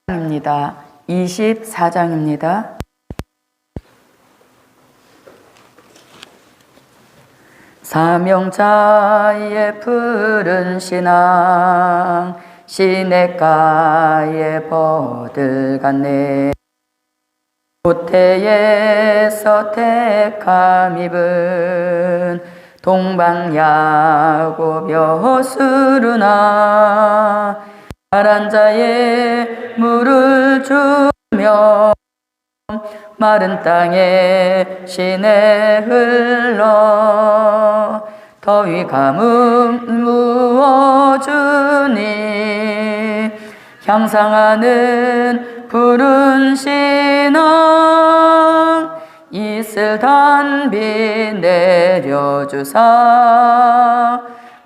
입니다. 24장입니다. 사명자의 푸른 신앙 시냇가에 버들갔네. 모태에서 택함 입은 동방야곱 여수르나 가란 자의 물을 주며 마른 땅에 시내 흘러 더위 가뭄 무어주니 향상하는 푸른 신앙 이슬 단비 내려주사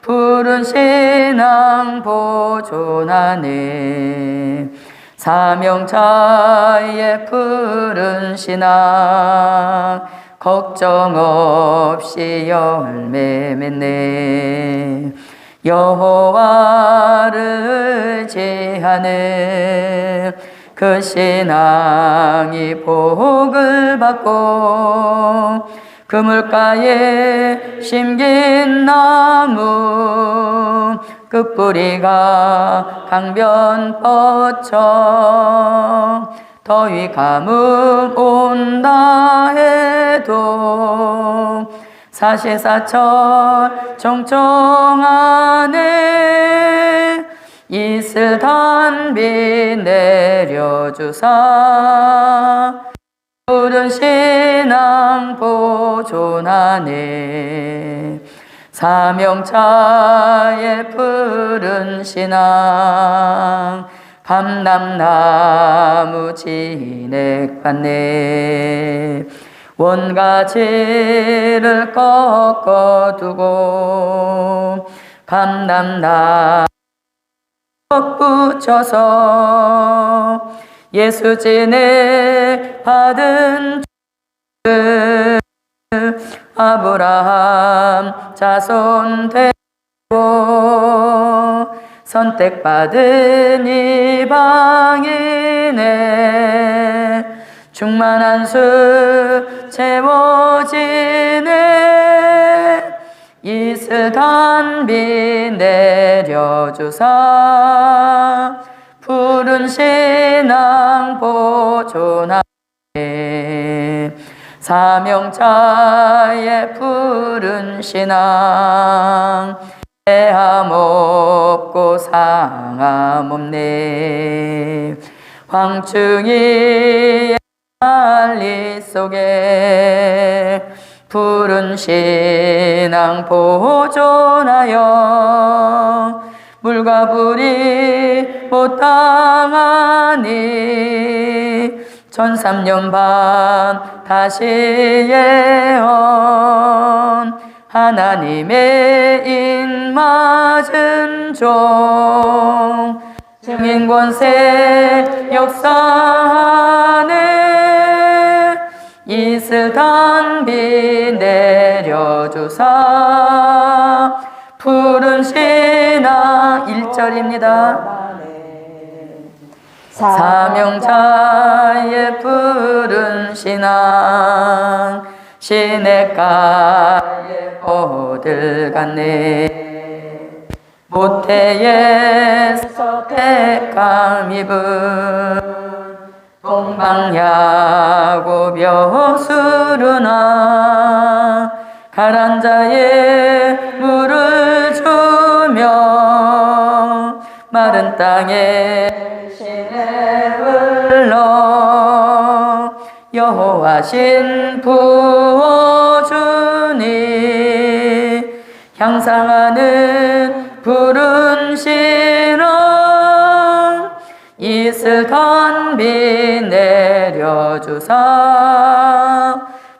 푸른 신앙 보존하네. 사명자의 푸른 신앙 걱정 없이 열매 맺네. 여호와를 의지하는 그 신앙이 복을 받고 그물가에 심긴 나무 그 뿌리가 강변 뻗쳐 더위 가뭄 온다 해도 사시사철 정정하네. 이슬 단비 내려주사 푸른 신앙 보존하네. 사명자의 푸른 신앙 감람나무 진액받네. 원가지를 꺾어두고 감람나무 붙여서 예수진에 받은 아브라함 자손 되고 선택받은 이방인의 충만한 수 채워지네. 이슬 단비 내려주사 푸른 신앙 보존하네. 사명자의 푸른 신앙 해함 없고 상함 없네. 황충이 난리 속에 푸른 신앙 보존하여 물과 불이 못 당하니 1300년 반 다시 예언 하나님의 인맞은 종 증인 권세 역사하네. 이슬 단비 내려주사 푸른 신앙 1절입니다. 사명자의 푸른 신앙 시냇가에 버들갔네. 모태에서 택함 입은 동방야곱 여수르나 가란 자의 물을 주며 마른 땅에 시내 흘러 여호와 신 부어주니 향상하는 푸른 신앙 이슬 단비 내려주사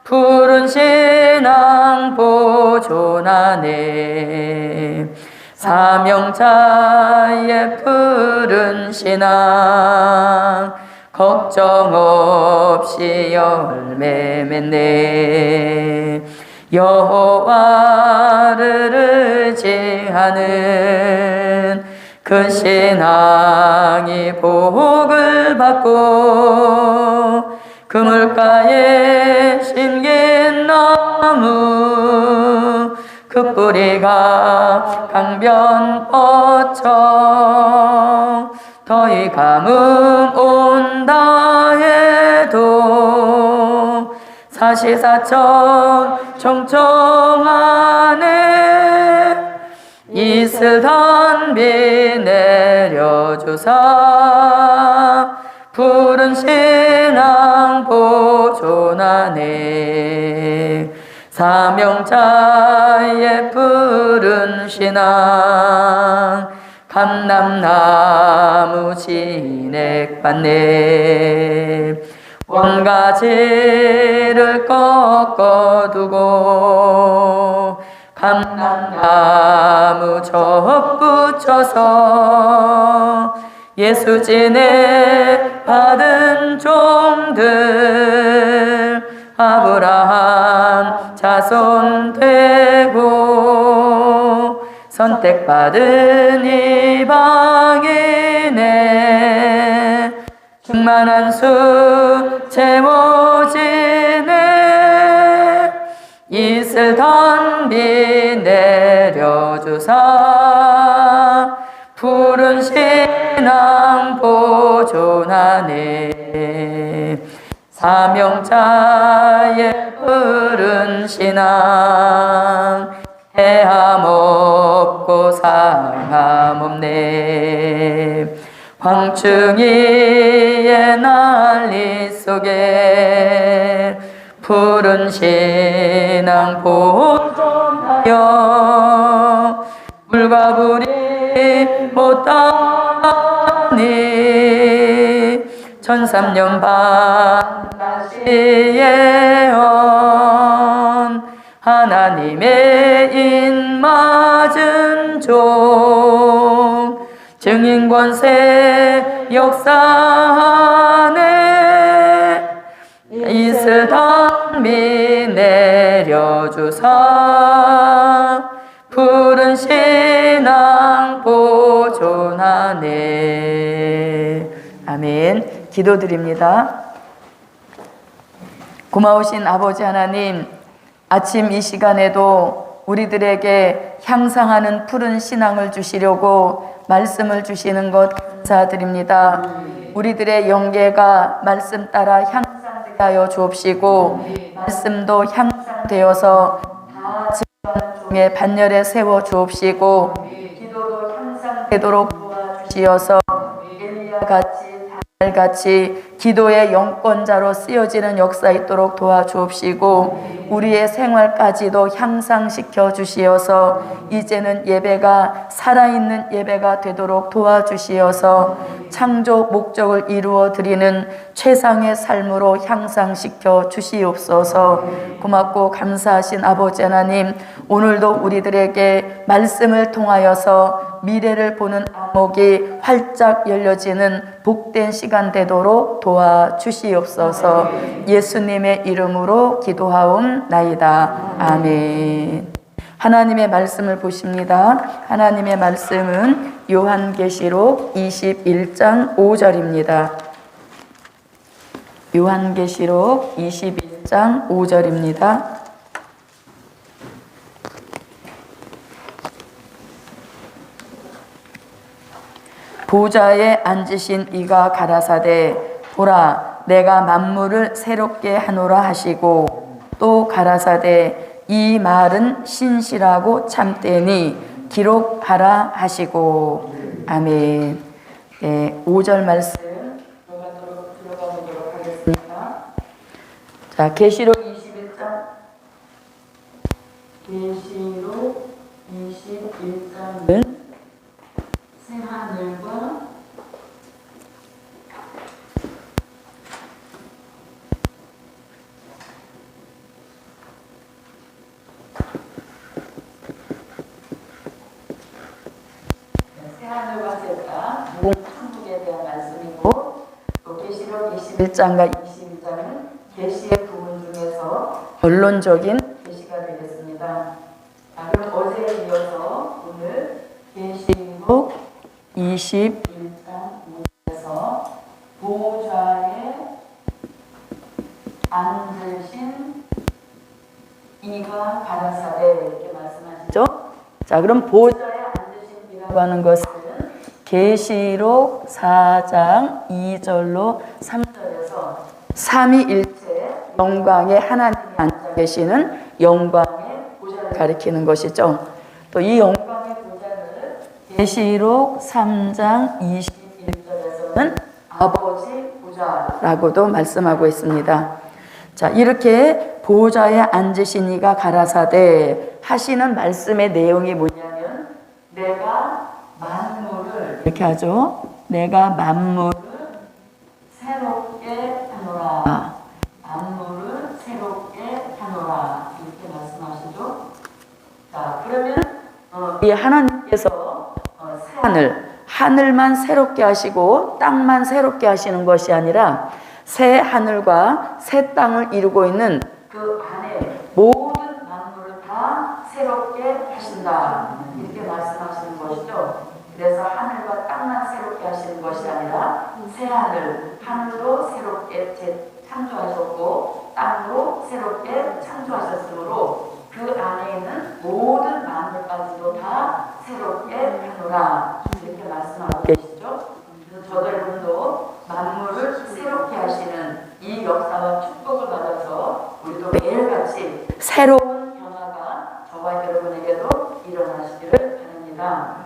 푸른 신앙 보존하네. 사명자의 푸른 신앙 걱정 없이 열매 맺네. 여호와를 의지하는 그 신앙이 복을 받고 그물가에 심긴 나무 그 뿌리가 강변 뻗쳐 더위 가뭄 온다 해도 사시사철 청청하네 이슬 단비 내려주사 푸른 신앙 보존하네 사명자의 푸른 신앙 감람나무 진액받네 원가지를 꺾어두고 감람나무 접붙여서 예수진에 받은 종들 아브라함 자손 되고 선택받은 이방인의 충만한 수 채워지네 이슬 단비 내려주사 푸른 신앙 보존하네 사명자의 푸른 신앙 해함 없고 상함 없네 황충이의 난리 속에 푸른 신앙 보존하여 물과 불이 못하니 1300년 반다시 예언 하나님의 인맞은 종 증인 권세 역사하네 이슬 단비 내려주사 푸른 신앙 보존하네 아멘. 기도드립니다. 고마우신 아버지 하나님, 아침 이 시간에도 우리들에게 향상하는 푸른 신앙을 주시려고 말씀을 주시는 것 감사드립니다. 우리들의 영계가 말씀 따라 향상되게 하여 주옵시고 말씀도 향상되어서 다 증거하는 중에 반열에 세워 주옵시고 기도도 향상되도록 도와주시어서 엘리야같이 같이 기도의 영권자로 쓰여지는 역사 있도록 도와주옵시고 우리의 생활까지도 향상시켜 주시어서 이제는 예배가 살아있는 예배가 되도록 도와주시어서 창조 목적을 이루어 드리는 최상의 삶으로 향상시켜 주시옵소서. 고맙고 감사하신 아버지 하나님, 오늘도 우리들에게 말씀을 통하여서 미래를 보는 안목이 활짝 열려지는 복된 시간 되도록 도와주시옵소서. 예수님의 이름으로 기도하옵나이다. 아멘. 하나님의 말씀을 보십니다. 하나님의 말씀은 요한계시록 21장 5절입니다. 요한계시록 21장 5절입니다. 보좌에 앉으신 이가 가라사대 보라 내가 만물을 새롭게 하노라 하시고 또 가라사대 이 말은 신실하고 참되니 기록하라 하시고 아멘. 네, 5절 말씀 들어가보도록 하겠습니다. 자, 계시록 21장 계시록 21장은 새하늘과 천국에 대한 말씀이고 또 계시록 21장과 22장은 계시의 부분 중에서 결론적인 계시가 되겠습니다. 그럼 어제에 이어서 오늘 계시록 21장 5절에서 보좌에 앉으신 이가 가라사대 이렇게 말씀하시죠. 자, 그럼 보좌에 앉으신 이라고 하는 것은 계시록 4장 2절로 3절에서 삼위일체 영광의 하나님이 앉아 계시는 영광의 보좌를 가리키는 것이죠. 또 이 영광의 보좌를 계시록 3장 21절에서는 아버지 보좌라고도 말씀하고 있습니다. 자, 이렇게 보좌에 앉으신 이가 가라사대 하시는 말씀의 내용이 뭐냐면 내가 만물을 이렇게 하죠. 내가 만물을 새롭게 하노라. 만물을 새롭게 하노라. 이렇게 말씀하시죠. 자, 그러면 이 하나님께서 하늘만 새롭게 하시고 땅만 새롭게 하시는 것이 아니라 새 하늘과 새 땅을 이루고 있는 그 안에 모든 만물을 다 새롭게 하신다. 이렇게 말씀하시는 것이죠. 그래서 하늘과 땅만 새롭게 하시는 것이 아니라 새 하늘도 새롭게 창조하셨고 땅도 새롭게 창조하셨으므로 그 안에 있는 모든 만물까지도 다 새롭게 하노라. 이렇게 말씀하고 계시죠. 그래서 저도 여러분도 만물을 새롭게 하시는 이 역사와 축복을 받아서 우리도 매일같이 새로운 변화가 저와 여러분에게도 일어나시기를 바랍니다.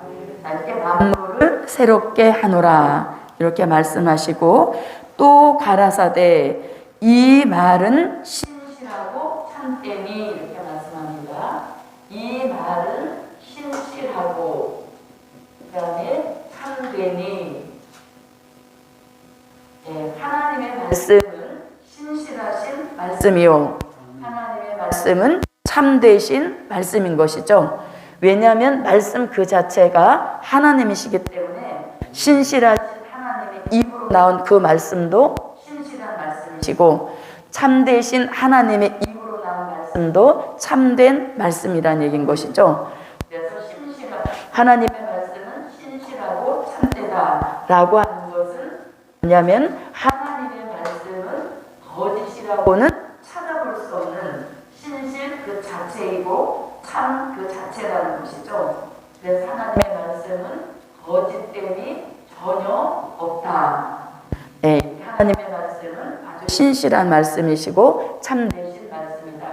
이렇게 만물을 새롭게 하노라 이렇게 말씀하시고 또 가라사대 이 말은 신실하고 참되니 이렇게 말씀합니다. 이 말은 신실하고 그 다음에 참되니 하나님의 말씀은 신실하신 말씀이요 하나님의 말씀은 참되신 말씀인 것이죠. 왜냐하면 말씀 그 자체가 하나님이시기 때문에 신실하신 하나님의 입으로 나온 그 말씀도 신실한 말씀이시고 참되신 하나님의 입으로 나온 말씀도 참된 말씀이라는 얘기인 것이죠. 그래서 하나님의 말씀은 신실하고 참되다라고 하는 것은 뭐냐면 하나님의 말씀은 거짓이라고는 찾아볼 수 없는 신실 그 자체이고 참 그 자체라는 것이죠. 그래서 하나님의 말씀은 거짓됨이 전혀 없다. 네, 하나님의 말씀은 아주 신실한 말씀이시고 참되신 말씀이다.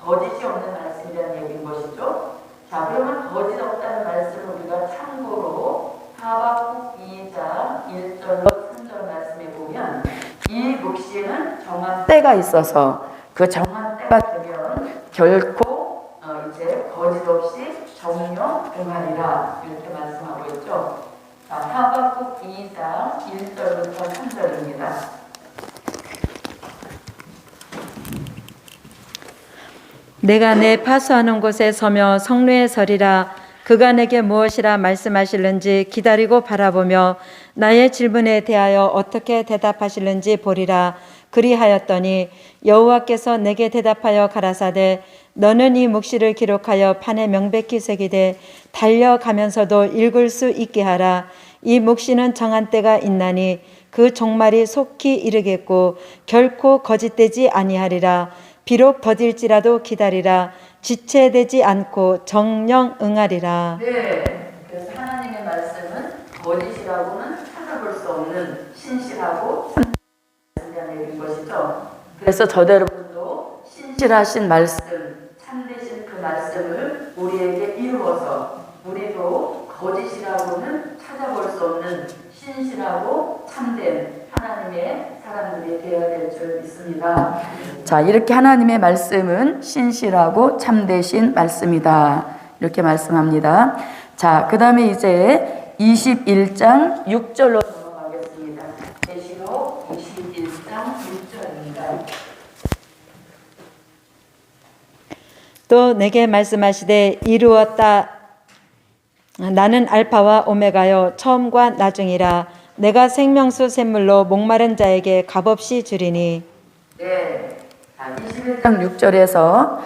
거짓이 없는 말씀이라는 얘기인 것이죠. 자, 그러면 거짓 없다는 말씀을 우리가 참고로 하박국 2장 1절로 3절 말씀에 보면 이 묵시는 정한 때가 있어서 그 정한 때가 되면 결코 이제 거짓 없이 정령 응하리라 이렇게 말씀하고 있죠. 자, 하박국 2장 1절부터 3절입니다. 내가 내 파수하는 곳에 서며 성루에 서리라. 그가 내게 무엇이라 말씀하실는지 기다리고 바라보며 나의 질문에 대하여 어떻게 대답하실는지 보리라. 그리하였더니 여호와께서 내게 대답하여 가라사대 너는 이 묵시를 기록하여 판에 명백히 새기되 달려가면서도 읽을 수 있게 하라. 이 묵시는 정한 때가 있나니 그 종말이 속히 이르겠고 결코 거짓되지 아니하리라. 비록 더딜지라도 기다리라. 지체되지 않고 정령 응하리라. 네, 그래서 하나님의 말씀은 거짓이라고는 찾아볼 수 없는 신실하고 참되는 얘기인 것이죠. 그래서 저도 여러분도 신실하신 말씀, 참되신 그 말씀을 우리에게 이루어서 우리도 거짓이라고는 찾아볼 수 없는 신실하고 참된 하나님의 사람들이 되어야 될 줄 믿습니다. 자, 이렇게 하나님의 말씀은 신실하고 참되신 말씀이다. 이렇게 말씀합니다. 자, 그 다음에 이제 21장 6절로 넘어가겠습니다. 계시록 21장 6절입니다. 또 내게 말씀하시되 이루었다. 나는 알파와 오메가요 처음과 나중이라. 내가 생명수 샘물로 목마른 자에게 값없이 주리니. 네, 21장 6절에서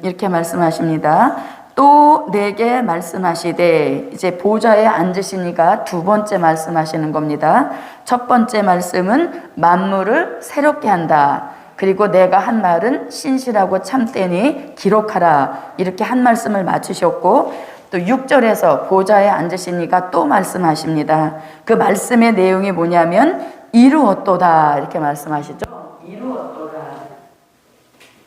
이렇게 말씀하십니다. 또 내게 말씀하시되, 이제 보좌에 앉으시니까 두 번째 말씀하시는 겁니다. 첫 번째 말씀은 만물을 새롭게 한다. 그리고 내가 한 말은 신실하고 참되니 기록하라. 이렇게 한 말씀을 맞추셨고, 또 6절에서 보좌에 앉으시니까 또 말씀하십니다. 그 말씀의 내용이 뭐냐면 이루었도다 이렇게 말씀하시죠. 이루었도다.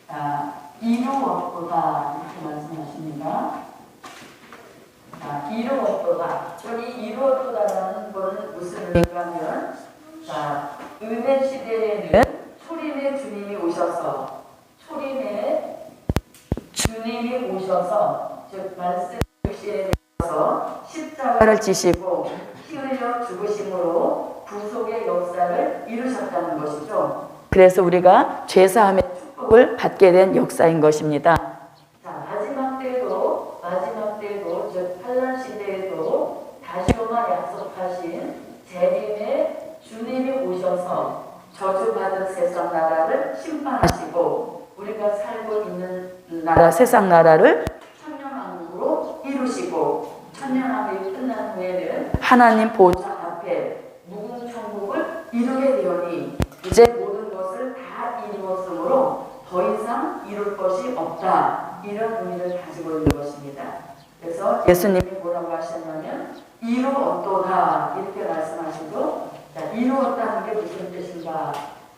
자, 이루었도다 이렇게 말씀하십니다. 자, 이루었도다. 여기 이루었도다라는 거는 무슨 의미냐면, 자, 은혜 시대에는 초림의 주님이 오셔서, 즉 말씀 육신에 대해서 십자가를 지시고 피 흘려 죽으심으로 구속의 역사를 이루셨다는 것이죠. 그래서 우리가 죄사함의 축복을 받게 된 역사인 것입니다. 자, 마지막 때도 즉 환란 시대에도 다시 오마 약속하신 재림의 주님이 오셔서 저주받은 세상 나라를 심판하시고 우리가 살고 있는 나라, 세상 나라를 천년왕국으로 이루시고, 천년왕국이 끝난 후에는 하나님 보좌 앞에 무궁천국을 이루게 되오니 이제 모든 것을 다 이루었으므로 더 이상 이룰 것이 없다. 이런 의미를 가지고 있는 것입니다. 그래서 예수님이 뭐라고 하셨냐면 이루었도다 이렇게 말씀하시고, 자, 이루었다는 게 무슨 뜻인가?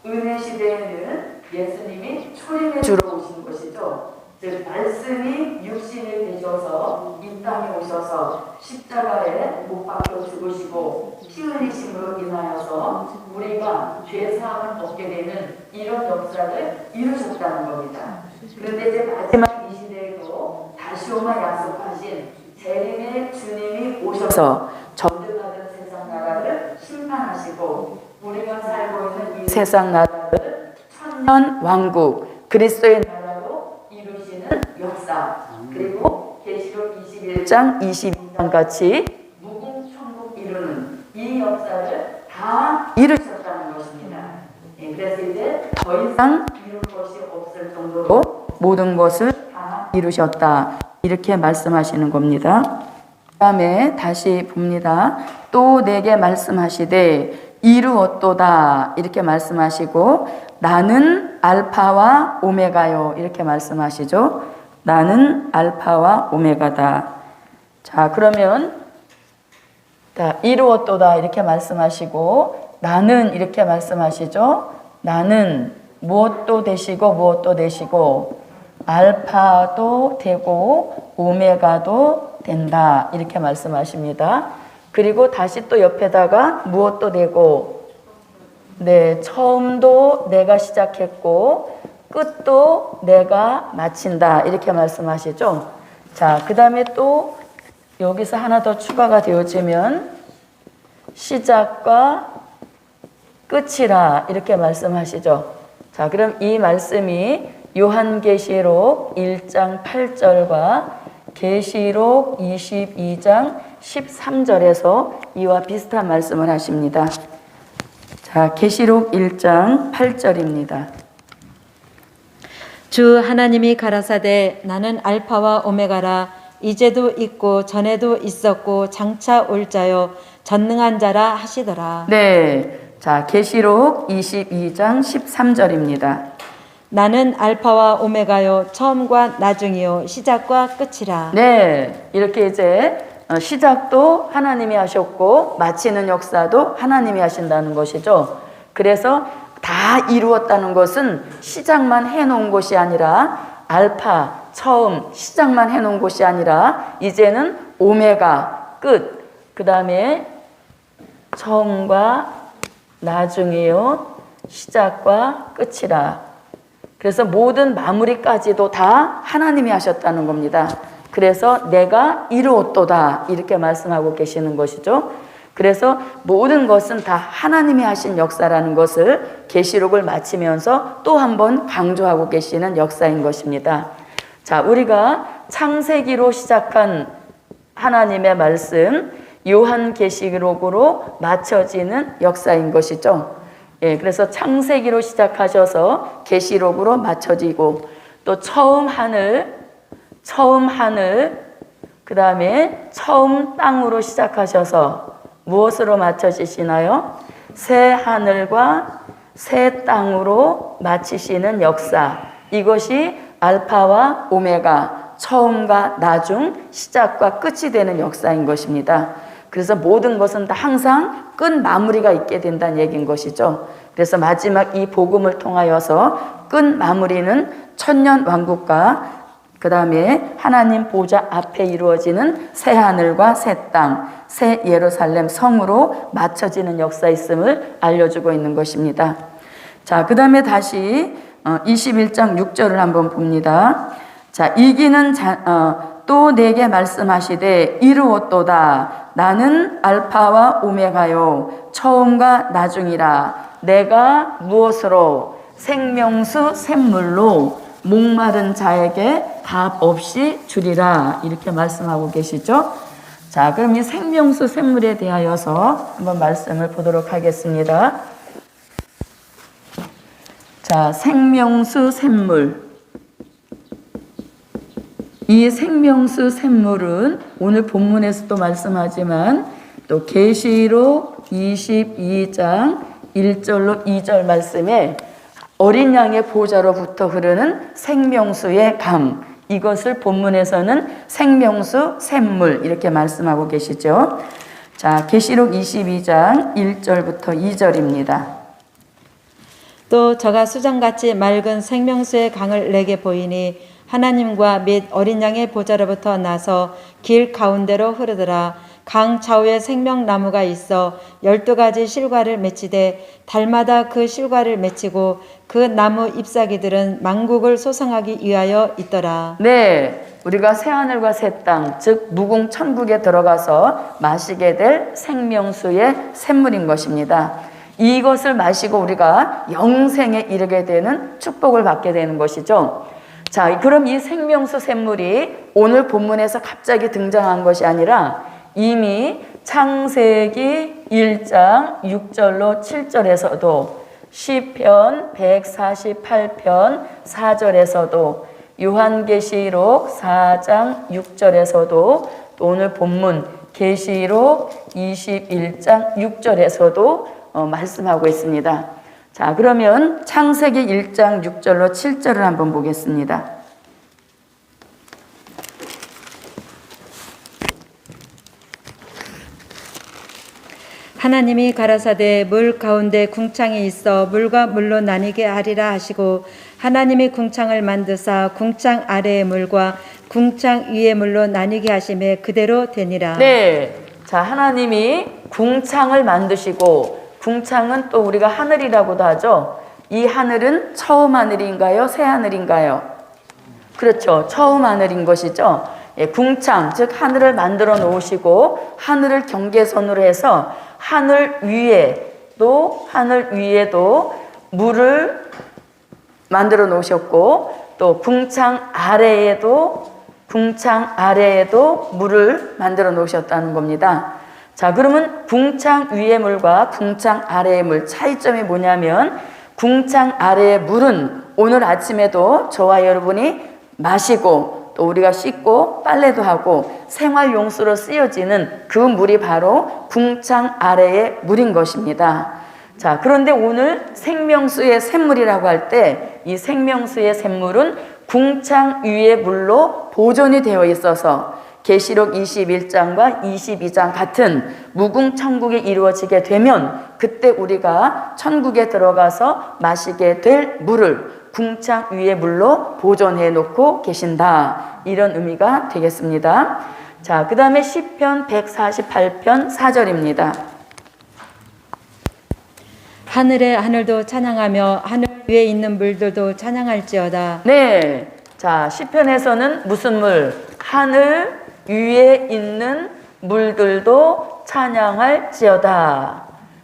은혜 시대에는 예수님이 초림의 주로 오신 것이죠. 즉 말씀이 육신이 되셔서 이 땅에 오셔서 십자가에 못 박혀 죽으시고 피 흘리심으로 인하여서 우리가 죄사함을 얻게 되는 이런 역사를 이루셨다는 겁니다. 그런데 이제 마지막 이 시대에도 다시 오마 약속하신 재림의 주님이 오셔서 저주받은 세상 나라를 심판하시고 우리가 살고 있는 이 세상 나라를 천년 왕국 그리스도의 나라로 이루시는 역사, 그리고 계시록 21장 22장 같이 무궁천국 이루는 이 역사를 다 이루셨다는 것입니다. 그래서 이제 더 이상 이룰 것이 없을 정도로 모든 것을 다 이루셨다 이렇게 말씀하시는 겁니다. 그 다음에 다시 봅니다. 또 내게 말씀하시되 이루었도다 이렇게 말씀하시고, 나는 알파와 오메가요 이렇게 말씀하시죠. 나는 알파와 오메가다. 자, 그러면 자, 이루었도다 이렇게 말씀하시고 나는 이렇게 말씀하시죠. 나는 무엇도 되시고 무엇도 되시고 알파도 되고 오메가도 된다 이렇게 말씀하십니다. 그리고 다시 또 옆에다가 무엇도 되고, 네, 처음도 내가 시작했고 끝도 내가 마친다 이렇게 말씀하시죠. 자, 그 다음에 또 여기서 하나 더 추가가 되어지면 시작과 끝이라 이렇게 말씀하시죠. 자, 그럼 이 말씀이 요한계시록 1장 8절과 계시록 22장 13절에서 이와 비슷한 말씀을 하십니다. 자, 계시록 1장 8절입니다. 주 하나님이 가라사대 나는 알파와 오메가라. 이제도 있고 전에도 있었고 장차 올 자요 전능한 자라 하시더라. 네, 자, 계시록 22장 13절입니다. 나는 알파와 오메가요 처음과 나중이요 시작과 끝이라. 네, 이렇게 이제 시작도 하나님이 하셨고 마치는 역사도 하나님이 하신다는 것이죠. 그래서 다 이루었다는 것은 시작만 해놓은 것이 아니라 알파, 처음, 시작만 해놓은 것이 아니라 이제는 오메가, 끝, 그 다음에 처음과 나중이요 시작과 끝이라. 그래서 모든 마무리까지도 다 하나님이 하셨다는 겁니다. 그래서 내가 이루었도다 이렇게 말씀하고 계시는 것이죠. 그래서 모든 것은 다 하나님이 하신 역사라는 것을 계시록을 마치면서 또 한 번 강조하고 계시는 역사인 것입니다. 자, 우리가 창세기로 시작한 하나님의 말씀, 요한계시록으로 마쳐지는 역사인 것이죠. 예, 그래서 창세기로 시작하셔서 계시록으로 마쳐지고 또 처음 하늘, 그 다음에 처음 땅으로 시작하셔서 무엇으로 맞춰지시나요? 새 하늘과 새 땅으로 마치시는 역사. 이것이 알파와 오메가, 처음과 나중, 시작과 끝이 되는 역사인 것입니다. 그래서 모든 것은 다 항상 끝 마무리가 있게 된다는 얘기인 것이죠. 그래서 마지막 이 복음을 통하여서 끝 마무리는 천년 왕국과 그 다음에 하나님 보좌 앞에 이루어지는 새 하늘과 새 땅, 새 예루살렘 성으로 맞춰지는 역사있음을 알려주고 있는 것입니다. 자, 그 다음에 다시 21장 6절을 한번 봅니다. 자, 이기는 또 내게 말씀하시되 이루었도다. 나는 알파와 오메가요 처음과 나중이라. 내가 무엇으로? 생명수 샘물로 목마른 자에게 값 없이 주리라. 이렇게 말씀하고 계시죠. 자, 그럼 이 생명수 샘물에 대하여서 한번 말씀을 보도록 하겠습니다. 자, 생명수 샘물. 이 생명수 샘물은 오늘 본문에서도 말씀하지만 또 계시록 22장 1절로 2절 말씀에 어린 양의 보좌로부터 흐르는 생명수의 강, 이것을 본문에서는 생명수 샘물 이렇게 말씀하고 계시죠. 자, 계시록 22장 1절부터 2절입니다. 또 저가 수정같이 맑은 생명수의 강을 내게 보이니 하나님과 및 어린 양의 보좌로부터 나서 길 가운데로 흐르더라. 강 좌우에 생명나무가 있어 12가지 실과를 맺히되 달마다 그 실과를 맺히고 그 나무 잎사귀들은 만국을 소성하기 위하여 있더라. 네, 우리가 새하늘과 새 땅, 즉 무궁천국에 들어가서 마시게 될 생명수의 샘물인 것입니다. 이것을 마시고 우리가 영생에 이르게 되는 축복을 받게 되는 것이죠. 자, 그럼 이 생명수 샘물이 오늘 본문에서 갑자기 등장한 것이 아니라 이미 창세기 1장 6절로 7절에서도 시편 148편 4절에서도 요한계시록 4장 6절에서도 또 오늘 본문 계시록 21장 6절에서도 말씀하고 있습니다. 자, 그러면 창세기 1장 6절로 7절을 한번 보겠습니다. 하나님이 가라사대 물 가운데 궁창이 있어 물과 물로 나뉘게 하리라 하시고 하나님이 궁창을 만드사 궁창 아래의 물과 궁창 위의 물로 나뉘게 하심에 그대로 되니라. 네, 자, 하나님이 궁창을 만드시고, 궁창은 또 우리가 하늘이라고도 하죠. 이 하늘은 처음 하늘인가요? 새 하늘인가요? 그렇죠, 처음 하늘인 것이죠. 예, 궁창, 즉 하늘을 만들어 놓으시고 하늘을 경계선으로 해서 하늘 위에도 물을 만들어 놓으셨고, 또 궁창 아래에도 물을 만들어 놓으셨다는 겁니다. 자, 그러면 궁창 위의 물과 궁창 아래의 물 차이점이 뭐냐면, 궁창 아래의 물은 오늘 아침에도 저와 여러분이 마시고 또 우리가 씻고 빨래도 하고 생활용수로 쓰여지는 그 물이 바로 궁창 아래의 물인 것입니다. 자, 그런데 오늘 생명수의 샘물이라고 할 때 이 생명수의 샘물은 궁창 위의 물로 보존이 되어 있어서 계시록 21장과 22장 같은 무궁천국이 이루어지게 되면 그때 우리가 천국에 들어가서 마시게 될 물을 궁창 위의 물로 보존해 놓고 계신다, 이런 의미가 되겠습니다. 자, 그 다음에 시편 148편 4절입니다. 하늘의 하늘도 찬양하며 하늘 위에 있는 물들도 찬양할지어다. 네, 자, 시편에서는 무슨 물? 하늘 위에 있는 물들도 찬양할지어다.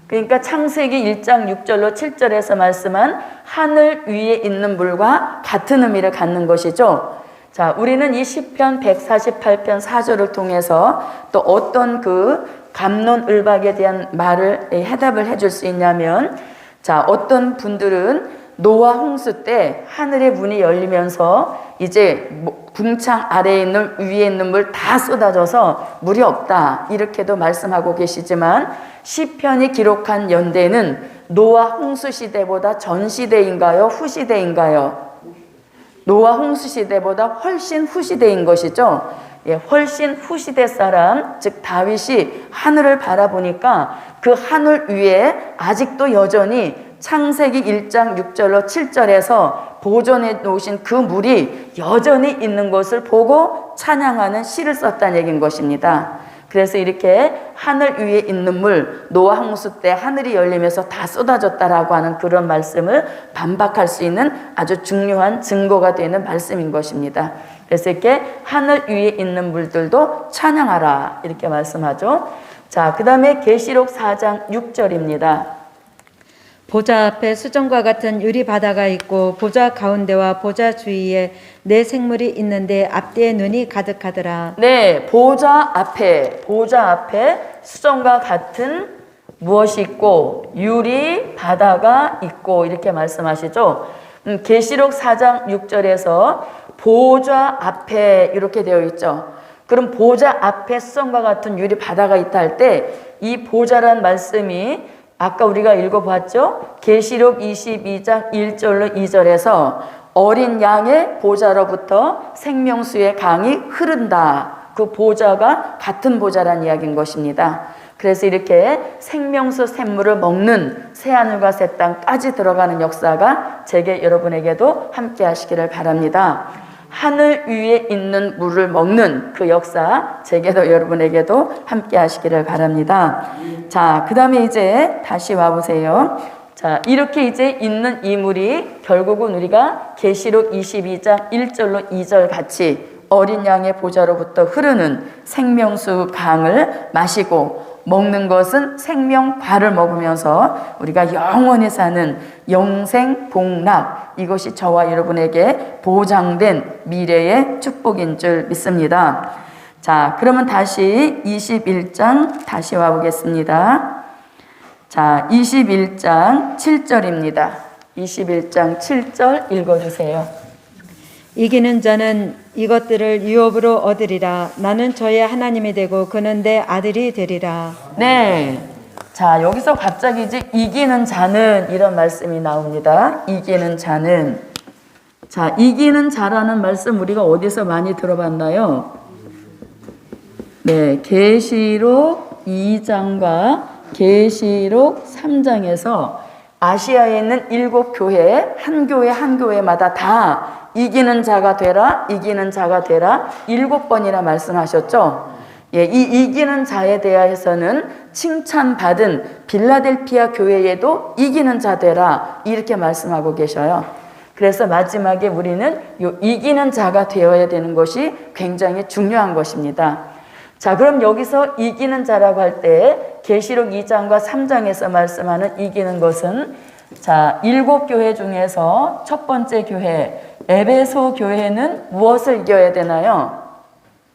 그러니까 창세기 1장 6절로 7절에서 말씀한 하늘 위에 있는 물과 같은 의미를 갖는 것이죠. 자, 우리는 이 시편 148편 4절을 통해서 또 어떤 그 갑론을박에 대한 말을 해답을 해줄 수 있냐면, 자, 어떤 분들은 노아 홍수 때 하늘의 문이 열리면서 이제 궁창 아래에 있는 위에 있는 물 다 쏟아져서 물이 없다 이렇게도 말씀하고 계시지만 시편이 기록한 연대는 노아 홍수 시대보다 전 시대인가요? 후 시대인가요? 노아 홍수 시대보다 훨씬 후 시대인 것이죠. 예, 훨씬 후 시대 사람, 즉 다윗이 하늘을 바라보니까 그 하늘 위에 아직도 여전히 창세기 1장 6절로 7절에서 보존해 놓으신 그 물이 여전히 있는 것을 보고 찬양하는 시를 썼다는 얘기인 것입니다. 그래서 이렇게 하늘 위에 있는 물, 노아 홍수 때 하늘이 열리면서 다 쏟아졌다라고 하는 그런 말씀을 반박할 수 있는 아주 중요한 증거가 되는 말씀인 것입니다. 그래서 이렇게 하늘 위에 있는 물들도 찬양하라 이렇게 말씀하죠. 자, 그 다음에 계시록 4장 6절입니다. 보좌 앞에 수정과 같은 유리 바다가 있고 보좌 가운데와 보좌 주위에 네 생물이 있는데 앞뒤에 눈이 가득하더라. 네, 보좌 앞에 수정과 같은 무엇이 있고 유리 바다가 있고 이렇게 말씀하시죠. 계시록 4장 6절에서 보좌 앞에 이렇게 되어 있죠. 그럼 보좌 앞에 수정과 같은 유리 바다가 있다 할 때 이 보좌란 말씀이 아까 우리가 읽어봤죠? 계시록 22장 1절로 2절에서 어린 양의 보좌로부터 생명수의 강이 흐른다. 그 보좌가 같은 보좌란 이야기인 것입니다. 그래서 이렇게 생명수 샘물을 먹는 새하늘과 새 땅까지 들어가는 역사가 제게 여러분에게도 함께 하시기를 바랍니다. 하늘 위에 있는 물을 먹는 그 역사 제게도 여러분에게도 함께 하시기를 바랍니다. 자, 그 다음에 이제 다시 와보세요. 자, 이렇게 이제 있는 이 물이 결국은 우리가 계시록 22장 1절로 2절 같이 어린 양의 보좌로부터 흐르는 생명수 강을 마시고 먹는 것은 생명과를 먹으면서 우리가 영원히 사는 영생 복락, 이것이 저와 여러분에게 보장된 미래의 축복인 줄 믿습니다. 자, 그러면 다시 21장 다시 와보겠습니다. 자, 21장 7절입니다. 21장 7절 읽어주세요. 이기는 자는 이것들을 유업으로 얻으리라. 나는 저의 하나님이 되고 그는 내 아들이 되리라. 네. 자, 여기서 갑자기 이제 이기는 자는 이런 말씀이 나옵니다. 이기는 자는. 자, 이기는 자라는 말씀 우리가 어디서 많이 들어봤나요? 네. 계시록 2장과 계시록 3장에서 아시아에 있는 7교회, 한 교회 한 교회마다 다 이기는 자가 되라, 이기는 자가 되라 7번이나 말씀하셨죠. 예, 이 이기는 자에 대해서는 칭찬받은 빌라델피아 교회에도 이기는 자 되라 이렇게 말씀하고 계셔요. 그래서 마지막에 우리는 이 이기는 자가 되어야 되는 것이 굉장히 중요한 것입니다. 자, 그럼 여기서 이기는 자라고 할 때 계시록 2장과 3장에서 말씀하는 이기는 것은 자, 7교회 중에서 첫 번째 교회 에베소 교회는 무엇을 이겨야 되나요?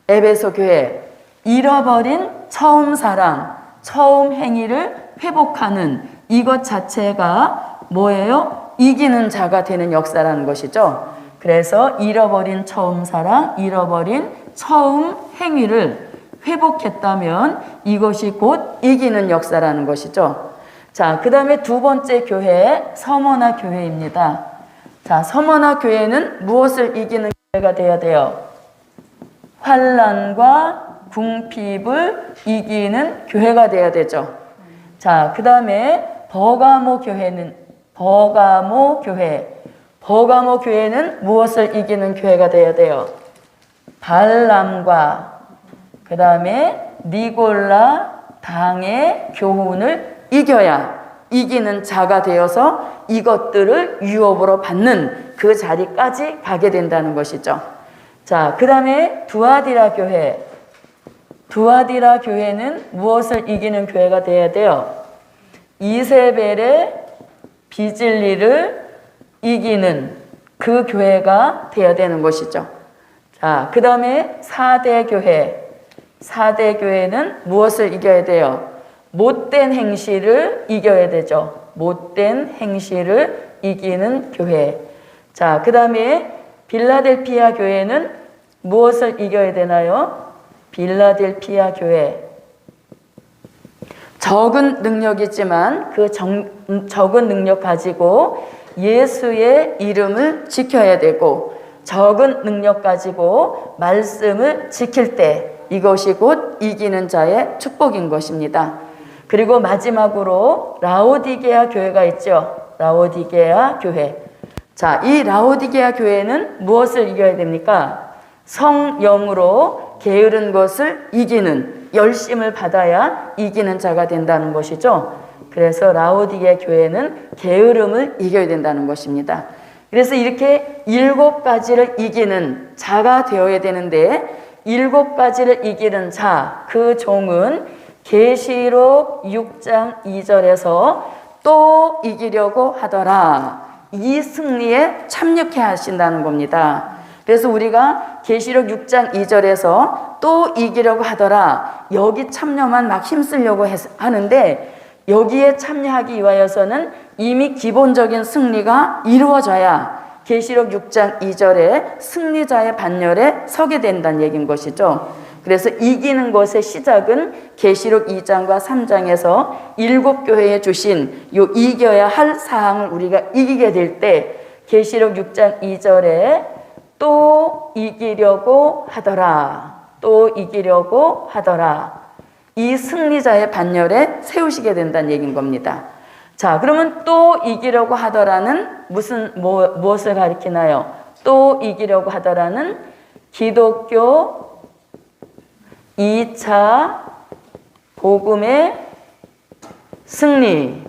에베소 교회 잃어버린 처음 사랑, 처음 행위를 회복하는 이것 자체가 뭐예요? 이기는 자가 되는 역사라는 것이죠. 그래서 잃어버린 처음 사랑, 잃어버린 처음 행위를 회복했다면 이것이 곧 이기는 역사라는 것이죠. 자, 그 다음에 두 번째 교회 서머나 교회입니다. 자, 서머나 교회는 무엇을 이기는 교회가 되어야 돼요? 환난과 궁핍을 이기는 교회가 되어야 되죠. 자, 그 다음에 버가모 교회는 버가모 교회는 무엇을 이기는 교회가 되어야 돼요? 발람과 그 다음에 니골라 당의 교훈을 이겨야 이기는 자가 되어서 이것들을 유업으로 받는 그 자리까지 가게 된다는 것이죠. 자, 그 다음에 두아디라 교회는 무엇을 이기는 교회가 되어야 돼요? 이세벨의 비진리를 이기는 그 교회가 되어야 되는 것이죠. 자, 그 다음에 사대 교회는 무엇을 이겨야 돼요? 못된 행실을 이겨야 되죠. 못된 행실을 이기는 교회. 자, 그 다음에 빌라델피아 교회는 무엇을 이겨야 되나요? 빌라델피아 교회. 적은 능력이지만 그 적은 능력 가지고 예수의 이름을 지켜야 되고, 적은 능력 가지고 말씀을 지킬 때 이것이 곧 이기는 자의 축복인 것입니다. 그리고 마지막으로 라오디게아 교회가 있죠. 라오디게아 교회. 자, 이 라오디게아 교회는 무엇을 이겨야 됩니까? 성령으로 게으른 것을 이기는, 열심을 받아야 이기는 자가 된다는 것이죠. 그래서 라오디게아 교회는 게으름을 이겨야 된다는 것입니다. 그래서 이렇게 7가지를 이기는 자가 되어야 되는데, 7가지를 이기는 자, 그 종은 계시록 6장 2절에서 또 이기려고 하더라, 이 승리에 참여케 하신다는 겁니다. 그래서 우리가 계시록 6장 2절에서 또 이기려고 하더라, 여기 참여만 막 힘쓰려고 하는데, 여기에 참여하기 위하여서는 이미 기본적인 승리가 이루어져야 계시록 6장 2절에 승리자의 반열에 서게 된다는 얘기인 것이죠. 그래서 이기는 것의 시작은 계시록 2장과 3장에서 7교회에 주신 요 이겨야 할 사항을 우리가 이기게 될 때, 계시록 6장 2절에 또 이기려고 하더라, 또 이기려고 하더라, 이 승리자의 반열에 세우시게 된다는 얘기인 겁니다. 자, 그러면 또 이기려고 하더라는 무엇을 가리키나요? 또 이기려고 하더라는 기독교 2차 복음의 승리.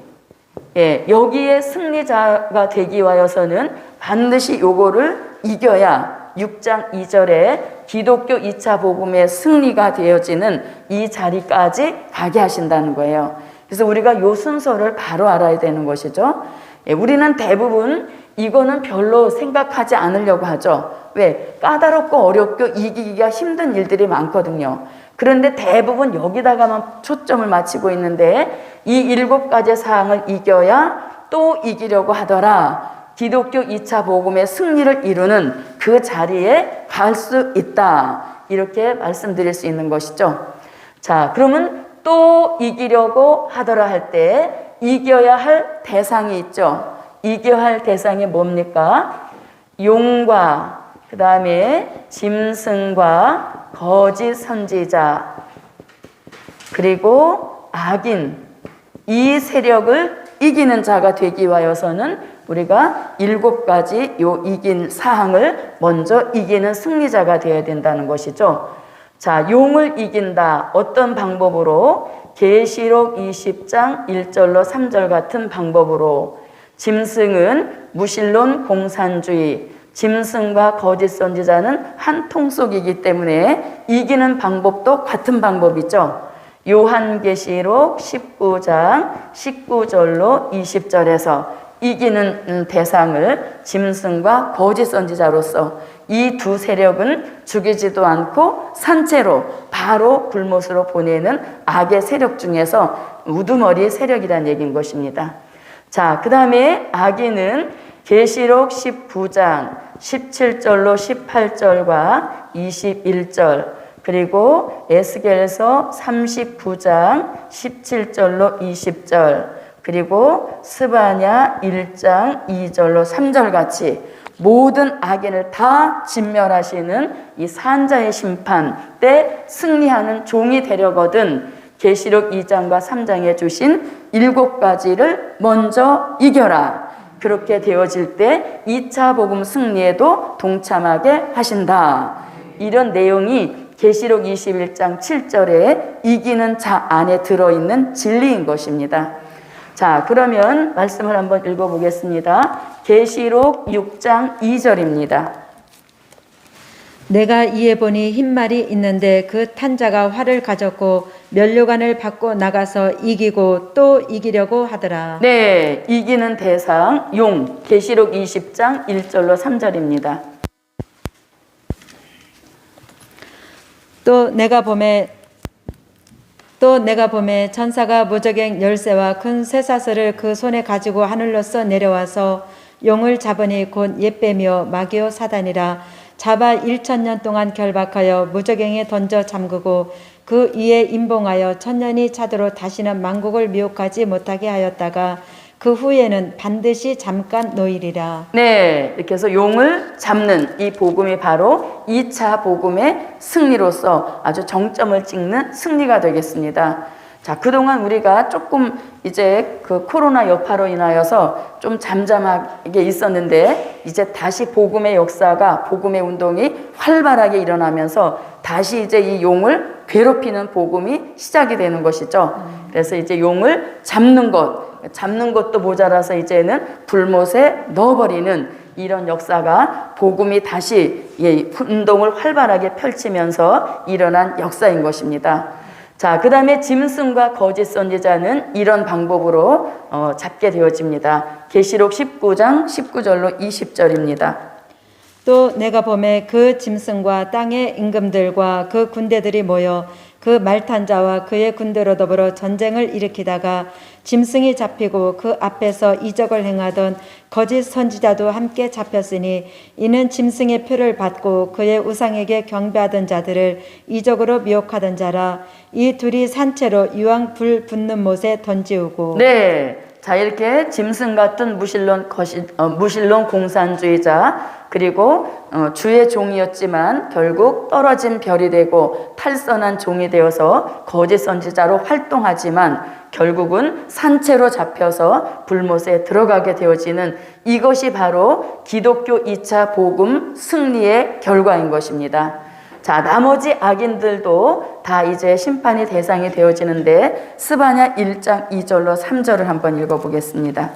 예, 여기에 승리자가 되기 위하여서는 반드시 요거를 이겨야 6장 2절에 기독교 2차 복음의 승리가 되어지는 이 자리까지 가게 하신다는 거예요. 그래서 우리가 요 순서를 바로 알아야 되는 것이죠. 예, 우리는 대부분 이거는 별로 생각하지 않으려고 하죠. 왜? 까다롭고 어렵고 이기기가 힘든 일들이 많거든요. 그런데 대부분 여기다가만 초점을 맞추고 있는데, 이 7가지 사항을 이겨야 또 이기려고 하더라, 기독교 2차 복음의 승리를 이루는 그 자리에 갈 수 있다, 이렇게 말씀드릴 수 있는 것이죠. 자, 그러면 또 이기려고 하더라 할 때 이겨야 할 대상이 있죠. 이겨야 할 대상이 뭡니까? 용과 그 다음에 짐승과 거짓 선지자, 그리고 악인, 이 세력을 이기는 자가 되기 위하여서는 우리가 7가지 요 이긴 사항을 먼저 이기는 승리자가 되어야 된다는 것이죠. 자, 용을 이긴다. 어떤 방법으로? 계시록 20장 1절로 3절 같은 방법으로. 짐승은 무신론 공산주의, 짐승과 거짓 선지자는 한 통속이기 때문에 이기는 방법도 같은 방법이죠. 요한계시록 19장 19절로 20절에서 이기는 대상을 짐승과 거짓 선지자로서 이 두 세력은 죽이지도 않고 산채로 바로 불못으로 보내는 악의 세력 중에서 우두머리 세력이라는 얘기인 것입니다. 자, 그 다음에 악인은 계시록 19장 17절로 18절과 21절, 그리고 에스겔서 39장 17절로 20절, 그리고 스바냐 1장 2절로 3절 같이 모든 악인을 다 진멸하시는 이 산자의 심판 때 승리하는 종이 되려거든 계시록 2장과 3장에 주신 7가지를 먼저 이겨라. 그렇게 되어질 때 2차 복음 승리에도 동참하게 하신다. 이런 내용이 계시록 21장 7절에 이기는 자 안에 들어있는 진리인 것입니다. 자, 그러면 말씀을 한번 읽어보겠습니다. 계시록 6장 2절입니다. 내가 이에 보니 흰말이 있는데 그 탄 자가 활을 가졌고 면류관을 받고 나가서 이기고 또 이기려고 하더라. 네, 이기는 대상 용, 계시록 20장 1절로 3절입니다. 또 내가 보매 또 내가 보매 천사가 무저갱 열쇠와 큰 쇠사슬을 그 손에 가지고 하늘로서 내려와서 용을 잡으니 곧 옛뱀이요 마귀요 사단이라. 잡아 1000년 동안 결박하여 무저갱에 던져 잠그고 그 위에 임봉하여 1000년이 차도록 다시는 만국을 미혹하지 못하게 하였다가 그 후에는 반드시 잠깐 놓이리라. 네, 이렇게 해서 용을 잡는 이 복음이 바로 2차 복음의 승리로서 아주 정점을 찍는 승리가 되겠습니다. 자, 그동안 우리가 조금 이제 그 코로나 여파로 인하여서 좀 잠잠하게 있었는데 이제 다시 복음의 역사가, 복음의 운동이 활발하게 일어나면서 다시 이제 이 용을 괴롭히는 복음이 시작이 되는 것이죠. 그래서 이제 용을 잡는 것도 모자라서 이제는 불못에 넣어버리는 이런 역사가 복음이 다시 운동을 활발하게 펼치면서 일어난 역사인 것입니다. 자, 그 다음에 짐승과 거짓 선지자는 이런 방법으로 잡게 되어집니다. 계시록 19장 19절로 20절입니다. 또 내가 보매 그 짐승과 땅의 임금들과 그 군대들이 모여 그 말탄 자와 그의 군대로 더불어 전쟁을 일으키다가 짐승이 잡히고 그 앞에서 이적을 행하던 거짓 선지자도 함께 잡혔으니 이는 짐승의 표를 받고 그의 우상에게 경배하던 자들을 이적으로 미혹하던 자라. 이 둘이 산채로 이왕 불 붙는 못에 던지우고. 네, 자, 이렇게 짐승 같은 무신론 공산주의자, 그리고 주의 종이었지만 결국 떨어진 별이 되고 탈선한 종이 되어서 거짓 선지자로 활동하지만 결국은 산채로 잡혀서 불못에 들어가게 되어지는 이것이 바로 기독교 2차 복음 승리의 결과인 것입니다. 자, 나머지 악인들도 다 이제 심판의 대상이 되어지는데 스바냐 1장 2절로 3절을 한번 읽어보겠습니다.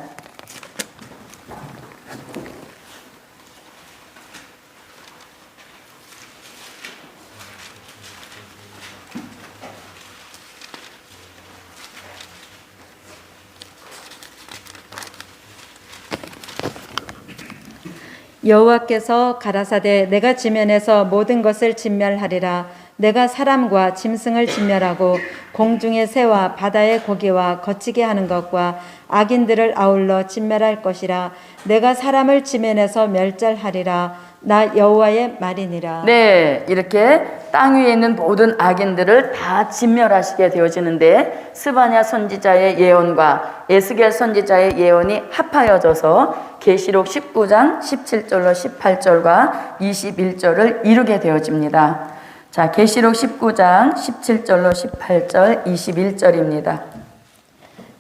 여호와께서 가라사대 내가 지면에서 모든 것을 진멸하리라. 내가 사람과 짐승을 진멸하고 공중의 새와 바다의 고기와 거치게 하는 것과 악인들을 아울러 진멸할 것이라. 내가 사람을 지면에서 멸절하리라. 나 여호와의 말이니라. 네, 이렇게 땅 위에 있는 모든 악인들을 다 진멸하시게 되어지는데 스바냐 선지자의 예언과 에스겔 선지자의 예언이 합하여져서 계시록 19장 17절로 18절과 21절을 이루게 되어집니다. 자, 계시록 19장 17절로 18절 21절입니다.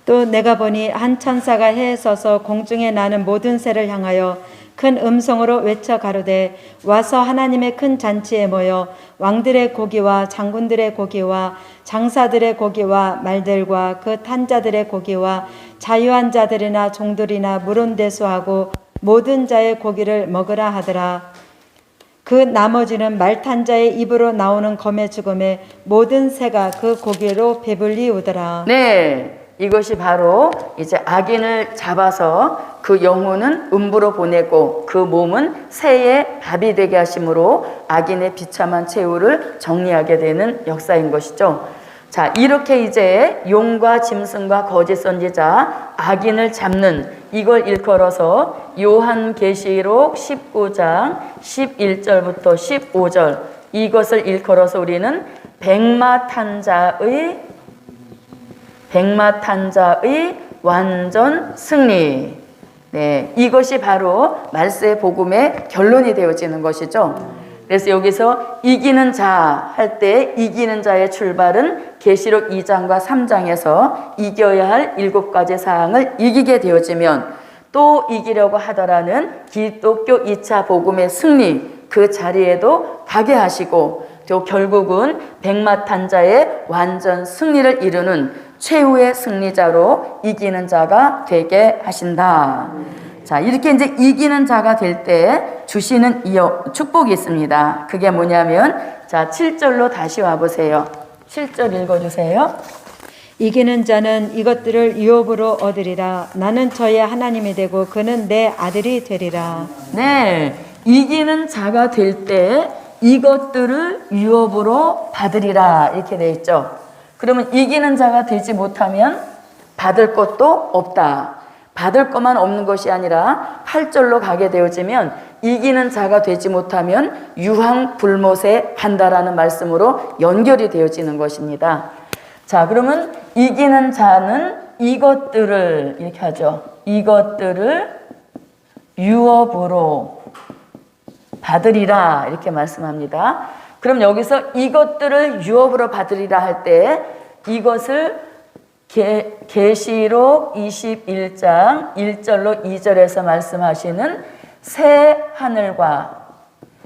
또 내가 보니 한 천사가 해에 서서 공중에 나는 모든 새를 향하여 큰 음성으로 외쳐 가로되 와서 하나님의 큰 잔치에 모여 왕들의 고기와 장군들의 고기와 장사들의 고기와 말들과 그 탄자들의 고기와 자유한 자들이나 종들이나 물온대수하고 모든 자의 고기를 먹으라 하더라. 그 나머지는 말탄 자의 입으로 나오는 검의 죽음에 모든 새가 그 고기로 배불리우더라. 네, 이것이 바로 이제 악인을 잡아서 그 영혼은 음부로 보내고 그 몸은 새의 밥이 되게 하심으로 악인의 비참한 최후를 정리하게 되는 역사인 것이죠. 자, 이렇게 이제 용과 짐승과 거짓 선지자, 악인을 잡는 이걸 일컬어서 요한계시록 19장 11절부터 15절 이것을 일컬어서 우리는 백마탄자의 완전 승리. 네, 이것이 바로 말세의 복음의 결론이 되어지는 것이죠. 그래서 여기서 이기는 자 할 때 이기는 자의 출발은 계시록 2장과 3장에서 이겨야 할 7가지 사항을 이기게 되어지면 또 이기려고 하더라는 기독교 2차 복음의 승리 그 자리에도 가게 하시고 또 결국은 백마탄자의 완전 승리를 이루는 최후의 승리자로 이기는 자가 되게 하신다. 자, 이렇게 이제 이기는 자가 될 때 주시는 축복이 있습니다. 그게 뭐냐면, 자, 7절로 다시 와보세요. 7절 읽어주세요. 이기는 자는 이것들을 유업으로 얻으리라. 나는 저의 하나님이 되고 그는 내 아들이 되리라. 네, 이기는 자가 될 때 이것들을 유업으로 받으리라 이렇게 돼 있죠. 그러면 이기는 자가 되지 못하면 받을 것도 없다. 받을 것만 없는 것이 아니라 8절로 가게 되어지면 이기는 자가 되지 못하면 유황불못에 간다라는 말씀으로 연결이 되어지는 것입니다. 자, 그러면 이기는 자는 이것들을 이렇게 하죠. 이것들을 유업으로 받으리라 이렇게 말씀합니다. 그럼 여기서 이것들을 유업으로 받으리라 할 때 이것을 계시록 21장 1절로 2절에서 말씀하시는 새 하늘과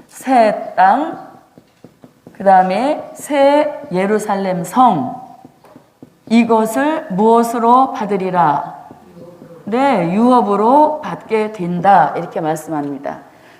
새 땅, 그 다음에 새 예루살렘 성, 이것을 무엇으로 받으리라? 네, 유업으로 받게 된다 이렇게 말씀합니다.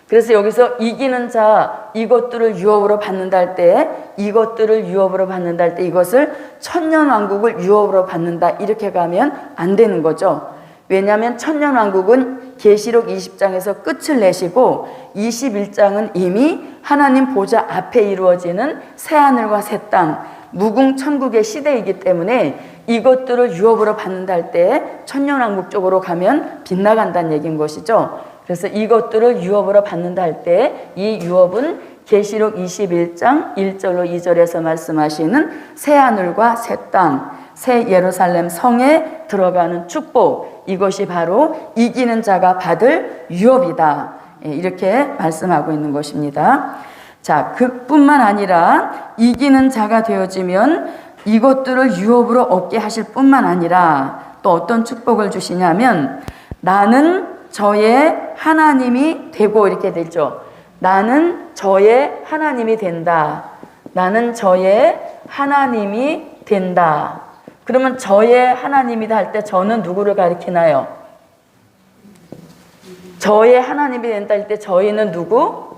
그래서 여기서 이기는 자 이것들을 유업으로 받는다 할 때 이것들을 유업으로 받는다 할 때 이것을 천년왕국을 유업으로 받는다 이렇게 가면 안 되는 거죠. 왜냐하면 천년왕국은 계시록 20장에서 끝을 내시고 21장은 이미 하나님 보좌 앞에 이루어지는 새하늘과 새 땅 무궁천국의 시대이기 때문에 이것들을 유업으로 받는다 할 때 천년왕국 쪽으로 가면 빗나간다는 얘기인 것이죠. 그래서 이것들을 유업으로 받는다 할 때 이 유업은 계시록 21장 1절로 2절에서 말씀하시는 새하늘과 새 땅, 새 예루살렘 성에 들어가는 축복, 이것이 바로 이기는 자가 받을 유업이다. 이렇게 말씀하고 있는 것입니다. 자, 그뿐만 아니라 이기는 자가 되어지면 이것들을 유업으로 얻게 하실 뿐만 아니라 또 어떤 축복을 주시냐면 나는 저의 하나님이 되고 이렇게 되죠. 나는 저의 하나님이 된다. 나는 저의 하나님이 된다. 그러면 저의 하나님이다 할 때 저는 누구를 가리키나요? 저의 하나님이 된다 할 때 저희는 누구?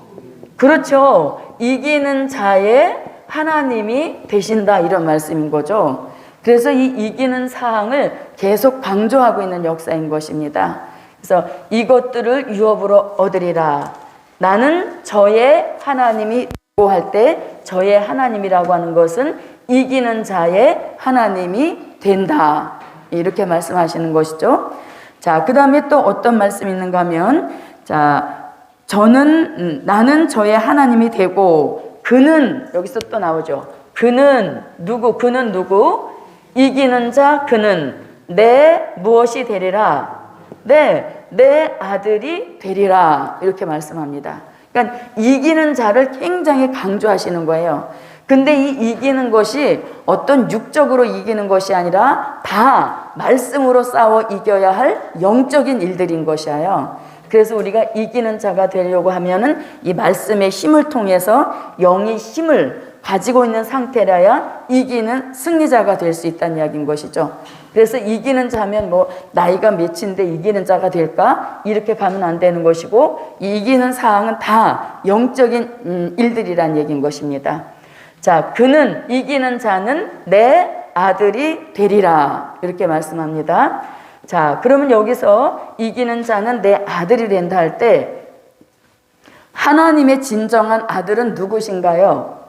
그렇죠. 이기는 자의 하나님이 되신다 이런 말씀인 거죠. 그래서 이 이기는 사항을 계속 강조하고 있는 역사인 것입니다. 그래서 이것들을 유업으로 얻으리라. 나는 저의 하나님이 되고 할 때 저의 하나님이라고 하는 것은 이기는 자의 하나님이 된다. 이렇게 말씀하시는 것이죠. 자, 그 다음에 또 어떤 말씀이 있는가 하면 자, 나는 저의 하나님이 되고 그는 여기서 또 나오죠. 그는 누구? 그는 누구? 이기는 자 그는 내 무엇이 되리라? 내 아들이 되리라 이렇게 말씀합니다. 그러니까 이기는 자를 굉장히 강조하시는 거예요. 근데 이 이기는 것이 어떤 육적으로 이기는 것이 아니라 다 말씀으로 싸워 이겨야 할 영적인 일들인 것이에요. 그래서 우리가 이기는 자가 되려고 하면은 이 말씀의 힘을 통해서 영의 힘을 가지고 있는 상태라야 이기는 승리자가 될 수 있다는 이야기인 것이죠. 그래서 이기는 자면 뭐 나이가 몇인데 이기는 자가 될까? 이렇게 가면 안 되는 것이고 이기는 사항은 다 영적인 일들이란 얘기인 것입니다. 자, 그는 이기는 자는 내 아들이 되리라 이렇게 말씀합니다. 자, 그러면 여기서 이기는 자는 내 아들이 된다 할 때 하나님의 진정한 아들은 누구신가요?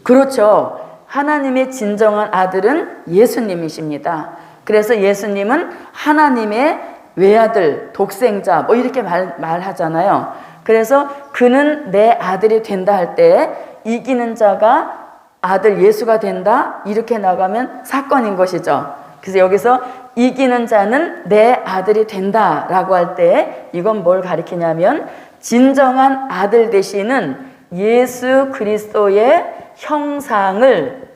그렇죠. 하나님의 진정한 아들은 예수님이십니다. 그래서 예수님은 하나님의 외아들, 독생자 뭐 이렇게 말하잖아요. 그래서 그는 내 아들이 된다 할 때 이기는 자가 아들 예수가 된다 이렇게 나가면 사건인 것이죠. 그래서 여기서 이기는 자는 내 아들이 된다라고 할 때 이건 뭘 가리키냐면 진정한 아들 되시는 예수 그리스도의 형상을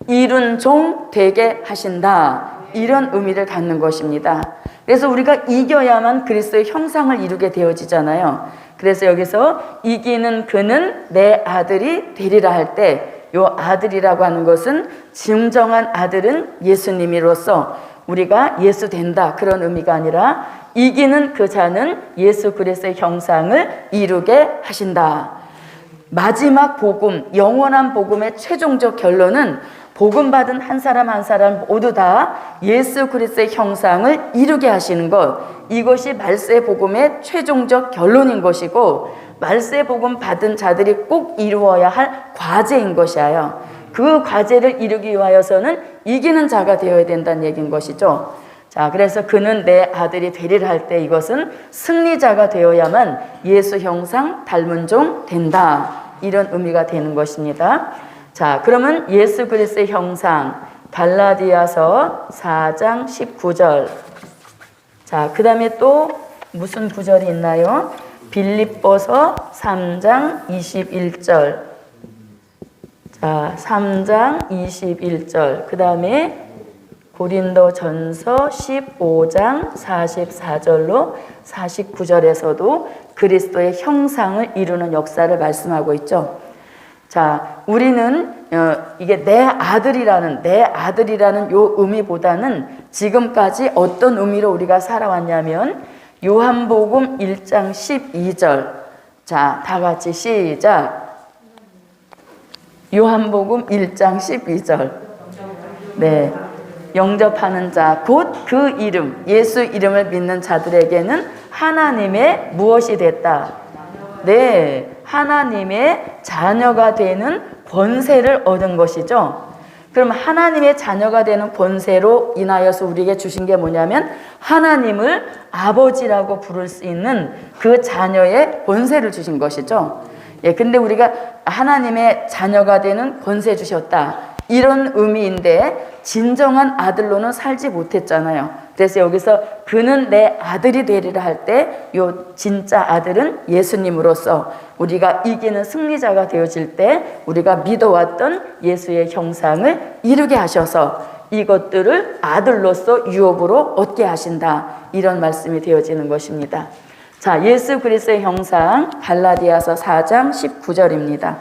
이룬 종 되게 하신다 이런 의미를 갖는 것입니다. 그래서 우리가 이겨야만 그리스도의 형상을 이루게 되어지잖아요. 그래서 여기서 이기는 그는 내 아들이 되리라 할 때 이 아들이라고 하는 것은 진정한 아들은 예수님으로서 우리가 예수 된다 그런 의미가 아니라 이기는 그 자는 예수 그리스도의 형상을 이루게 하신다. 마지막 복음, 영원한 복음의 최종적 결론은 복음 받은 한 사람 한 사람 모두 다 예수 그리스도의 형상을 이루게 하시는 것, 이것이 말세의 복음의 최종적 결론인 것이고 말세의 복음 받은 자들이 꼭 이루어야 할 과제인 것이에요. 그 과제를 이루기 위하여서는 이기는 자가 되어야 된다는 얘기인 것이죠. 자, 그래서 그는 내 아들이 되리라 할 때 이것은 승리자가 되어야만 예수 형상 닮은 종 된다. 이런 의미가 되는 것입니다. 자, 그러면 예수 그리스도의 형상 갈라디아서 4장 19절. 자, 그 다음에 또 무슨 구절이 있나요? 빌립보서 3장 21절. 자, 3장 21절. 그 다음에 고린도전서 15장 44절로 49절에서도 그리스도의 형상을 이루는 역사를 말씀하고 있죠. 자, 우리는 이게 내 아들이라는 요 의미보다는 지금까지 어떤 의미로 우리가 살아왔냐면 요한복음 1장 12절. 자, 다 같이 시작. 요한복음 1장 12절. 네. 영접하는 자, 곧 그 이름, 예수 이름을 믿는 자들에게는 하나님의 무엇이 됐다? 네, 하나님의 자녀가 되는 권세를 얻은 것이죠. 그럼 하나님의 자녀가 되는 권세로 인하여서 우리에게 주신 게 뭐냐면 하나님을 아버지라고 부를 수 있는 그 자녀의 권세를 주신 것이죠. 예, 근데 우리가 하나님의 자녀가 되는 권세 주셨다. 이런 의미인데 진정한 아들로는 살지 못했잖아요. 그래서 여기서 그는 내 아들이 되리라 할 때 요 진짜 아들은 예수님으로서 우리가 이기는 승리자가 되어질 때 우리가 믿어왔던 예수의 형상을 이루게 하셔서 이것들을 아들로서 유업으로 얻게 하신다. 이런 말씀이 되어지는 것입니다. 자, 예수 그리스도의 형상 갈라디아서 4장 19절입니다.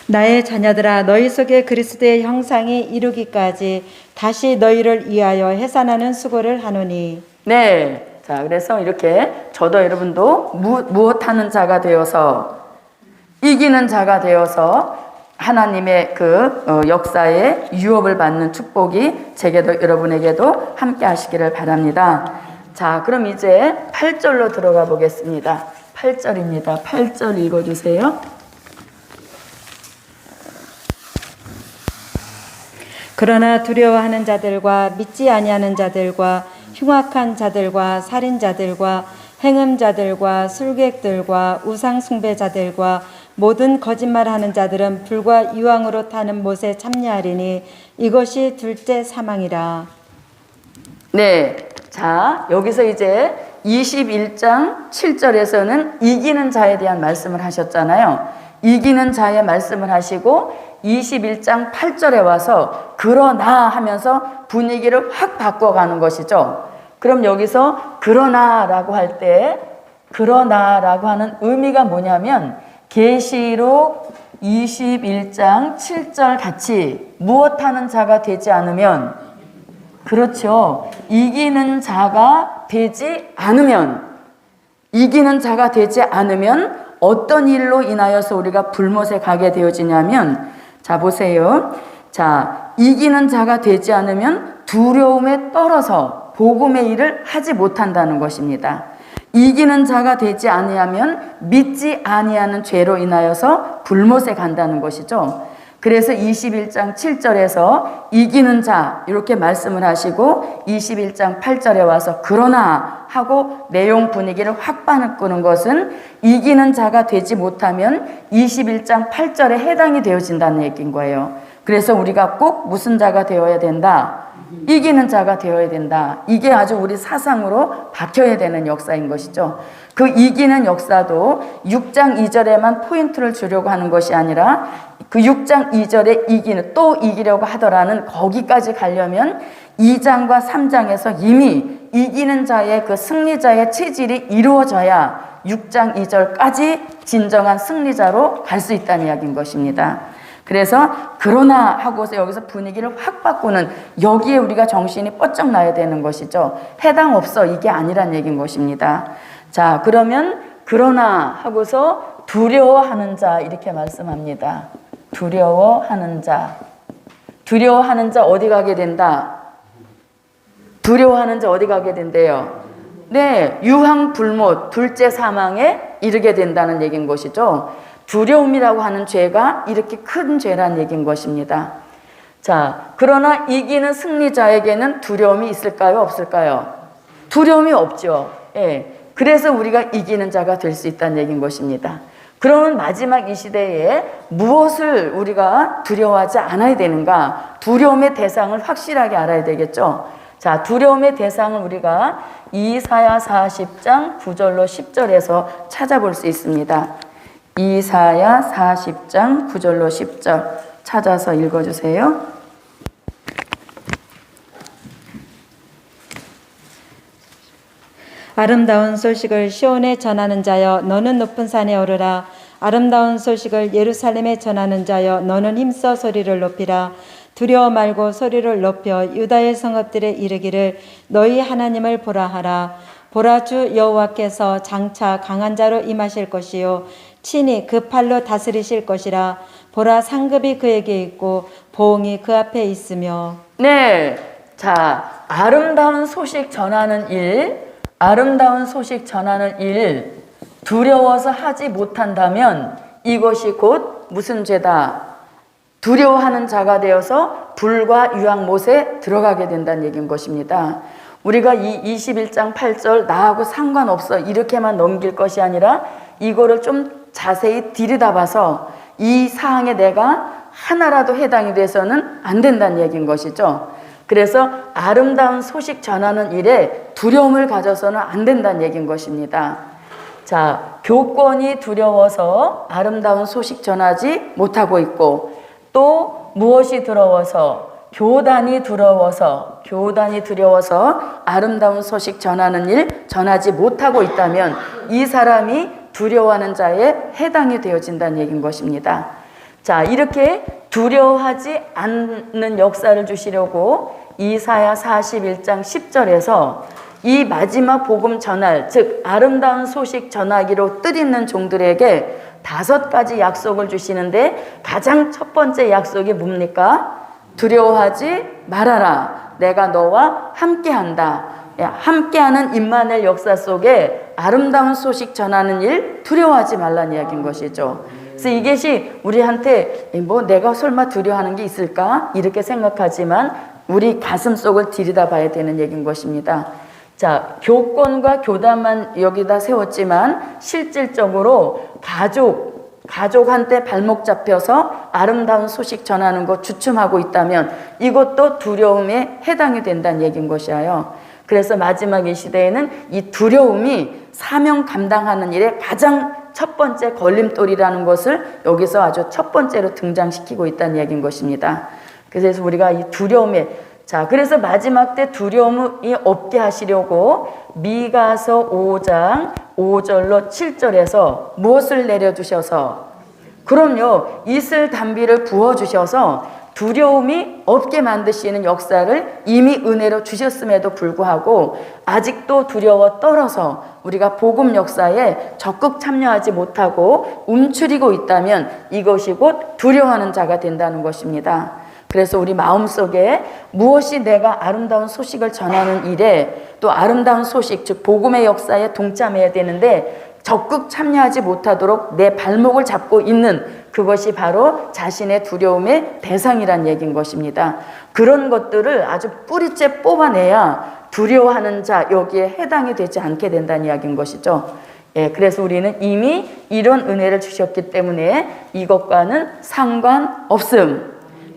나의 자녀들아 너희 속에 그리스도의 형상이 이루기까지 다시 너희를 위하여 해산하는 수고를 하노니. 네. 자, 그래서 이렇게 저도 여러분도 무엇하는 자가 되어서 이기는 자가 되어서 하나님의 그 역사에 유업을 받는 축복이 제게도 여러분에게도 함께 하시기를 바랍니다. 자, 그럼 이제 8절로 들어가 보겠습니다. 8절입니다. 8절 읽어주세요. 그러나 두려워하는 자들과 믿지 아니하는 자들과 흉악한 자들과 살인자들과 행음자들과 술객들과 우상숭배자들과 모든 거짓말하는 자들은 불과 이왕으로 타는 못에 참여하리니 이것이 둘째 사망이라. 네, 자, 여기서 이제 21장 7절에서는 이기는 자에 대한 말씀을 하셨잖아요. 이기는 자의 말씀을 하시고 21장 8절에 와서 그러나 하면서 분위기를 확 바꿔가는 것이죠. 그럼 여기서 그러나라고 할 때 그러나라고 하는 의미가 뭐냐면 계시록 21장 7절 같이 무엇하는 자가 되지 않으면, 그렇죠, 이기는 자가 되지 않으면, 이기는 자가 되지 않으면 어떤 일로 인하여서 우리가 불못에 가게 되어지냐면, 자 보세요. 자, 이기는 자가 되지 않으면 두려움에 떨어서 복음의 일을 하지 못한다는 것입니다. 이기는 자가 되지 아니하면 믿지 아니하는 죄로 인하여서 불못에 간다는 것이죠. 그래서 21장 7절에서 이기는 자 이렇게 말씀을 하시고 21장 8절에 와서 그러나 하고 내용 분위기를 확 바꾸는 것은 이기는 자가 되지 못하면 21장 8절에 해당이 되어진다는 얘기인 거예요. 그래서 우리가 꼭 무슨 자가 되어야 된다? 이기는 자가 되어야 된다. 이게 아주 우리 사상으로 박혀야 되는 역사인 것이죠. 그 이기는 역사도 6장 2절에만 포인트를 주려고 하는 것이 아니라 그 6장 2절에 이기는, 또 이기려고 하더라는 거기까지 가려면 2장과 3장에서 이미 이기는 자의 그 승리자의 체질이 이루어져야 6장 2절까지 진정한 승리자로 갈 수 있다는 이야기인 것입니다. 그래서 그러나 하고서 여기서 분위기를 확 바꾸는, 여기에 우리가 정신이 뻗쩍 나야 되는 것이죠. 해당 없어 이게 아니란 얘기인 것입니다. 자, 그러면 그러나 하고서 두려워하는 자 이렇게 말씀합니다. 두려워하는 자. 두려워하는 자 어디 가게 된다? 두려워하는 자 어디 가게 된대요? 네, 유황불못, 둘째 사망에 이르게 된다는 얘기인 것이죠. 두려움이라고 하는 죄가 이렇게 큰 죄란 얘기인 것입니다. 자, 그러나 이기는 승리자에게는 두려움이 있을까요? 없을까요? 두려움이 없죠. 예. 그래서 우리가 이기는 자가 될 수 있다는 얘기인 것입니다. 그러면 마지막 이 시대에 무엇을 우리가 두려워하지 않아야 되는가? 두려움의 대상을 확실하게 알아야 되겠죠. 자, 두려움의 대상을 우리가 이사야 40장 9절로 10절에서 찾아볼 수 있습니다. 이사야 40장 9절로 10절 찾아서 읽어주세요. 아름다운 소식을 시온에 전하는 자여 너는 높은 산에 오르라. 아름다운 소식을 예루살렘에 전하는 자여 너는 힘써 소리를 높이라. 두려워 말고 소리를 높여 유다의 성읍들에 이르기를 너희 하나님을 보라 하라. 보라, 주 여호와께서 장차 강한 자로 임하실 것이요 친히 그 팔로 다스리실 것이라. 보라, 상급이 그에게 있고 보응이 그 앞에 있으며. 네, 자, 아름다운 소식 전하는 일, 아름다운 소식 전하는 일, 두려워서 하지 못한다면 이것이 곧 무슨 죄다? 두려워하는 자가 되어서 불과 유황못에 들어가게 된다는 얘기인 것입니다. 우리가 이 21장 8절 나하고 상관없어 이렇게만 넘길 것이 아니라 이거를 좀 자세히 들여다봐서 이 사항에 내가 하나라도 해당이 돼서는 안 된다는 얘기인 것이죠. 그래서 아름다운 소식 전하는 일에 두려움을 가져서는 안 된다는 얘기인 것입니다. 자, 교권이 두려워서 아름다운 소식 전하지 못하고 있고, 또 무엇이 두려워서? 교단이 두려워서 아름다운 소식 전하는 일 전하지 못하고 있다면 이 사람이 두려워하는 자에 해당이 되어진다는 얘기인 것입니다. 자, 이렇게 두려워하지 않는 역사를 주시려고 이사야 41장 10절에서 이 마지막 복음 전할, 즉 아름다운 소식 전하기로 뜻있는 종들에게 5가지 약속을 주시는데 가장 첫 번째 약속이 뭡니까? 두려워하지 말아라. 내가 너와 함께한다. 함께하는 임마누엘 역사 속에 아름다운 소식 전하는 일 두려워하지 말라는 이야기인 것이죠. 그래서 이것이 우리한테 뭐 내가 설마 두려워하는 게 있을까? 이렇게 생각하지만 우리 가슴 속을 들여다봐야 되는 얘기인 것입니다. 자, 교권과 교단만 여기다 세웠지만 실질적으로 가족한테 발목 잡혀서 아름다운 소식 전하는 거 주춤하고 있다면 이것도 두려움에 해당이 된다는 얘기인 것이에요. 그래서 마지막 이 시대에는 이 두려움이 사명 감당하는 일에 가장 첫 번째 걸림돌이라는 것을 여기서 아주 첫 번째로 등장시키고 있다는 얘기인 것입니다. 그래서 우리가 이 두려움에, 자, 그래서 마지막 때 두려움이 없게 하시려고 미가서 5장 5절로 7절에서 무엇을 내려주셔서? 그럼요, 이슬 담비를 부어주셔서 두려움이 없게 만드시는 역사를 이미 은혜로 주셨음에도 불구하고 아직도 두려워 떨어서 우리가 복음 역사에 적극 참여하지 못하고 움츠리고 있다면 이것이 곧 두려워하는 자가 된다는 것입니다. 그래서 우리 마음속에 무엇이 내가 아름다운 소식을 전하는 일에 또 아름다운 소식, 즉 복음의 역사에 동참해야 되는데 적극 참여하지 못하도록 내 발목을 잡고 있는 그것이 바로 자신의 두려움의 대상이란 얘기인 것입니다. 그런 것들을 아주 뿌리째 뽑아내야 두려워하는 자 여기에 해당이 되지 않게 된다는 이야기인 것이죠. 예, 그래서 우리는 이미 이런 은혜를 주셨기 때문에 이것과는 상관없음.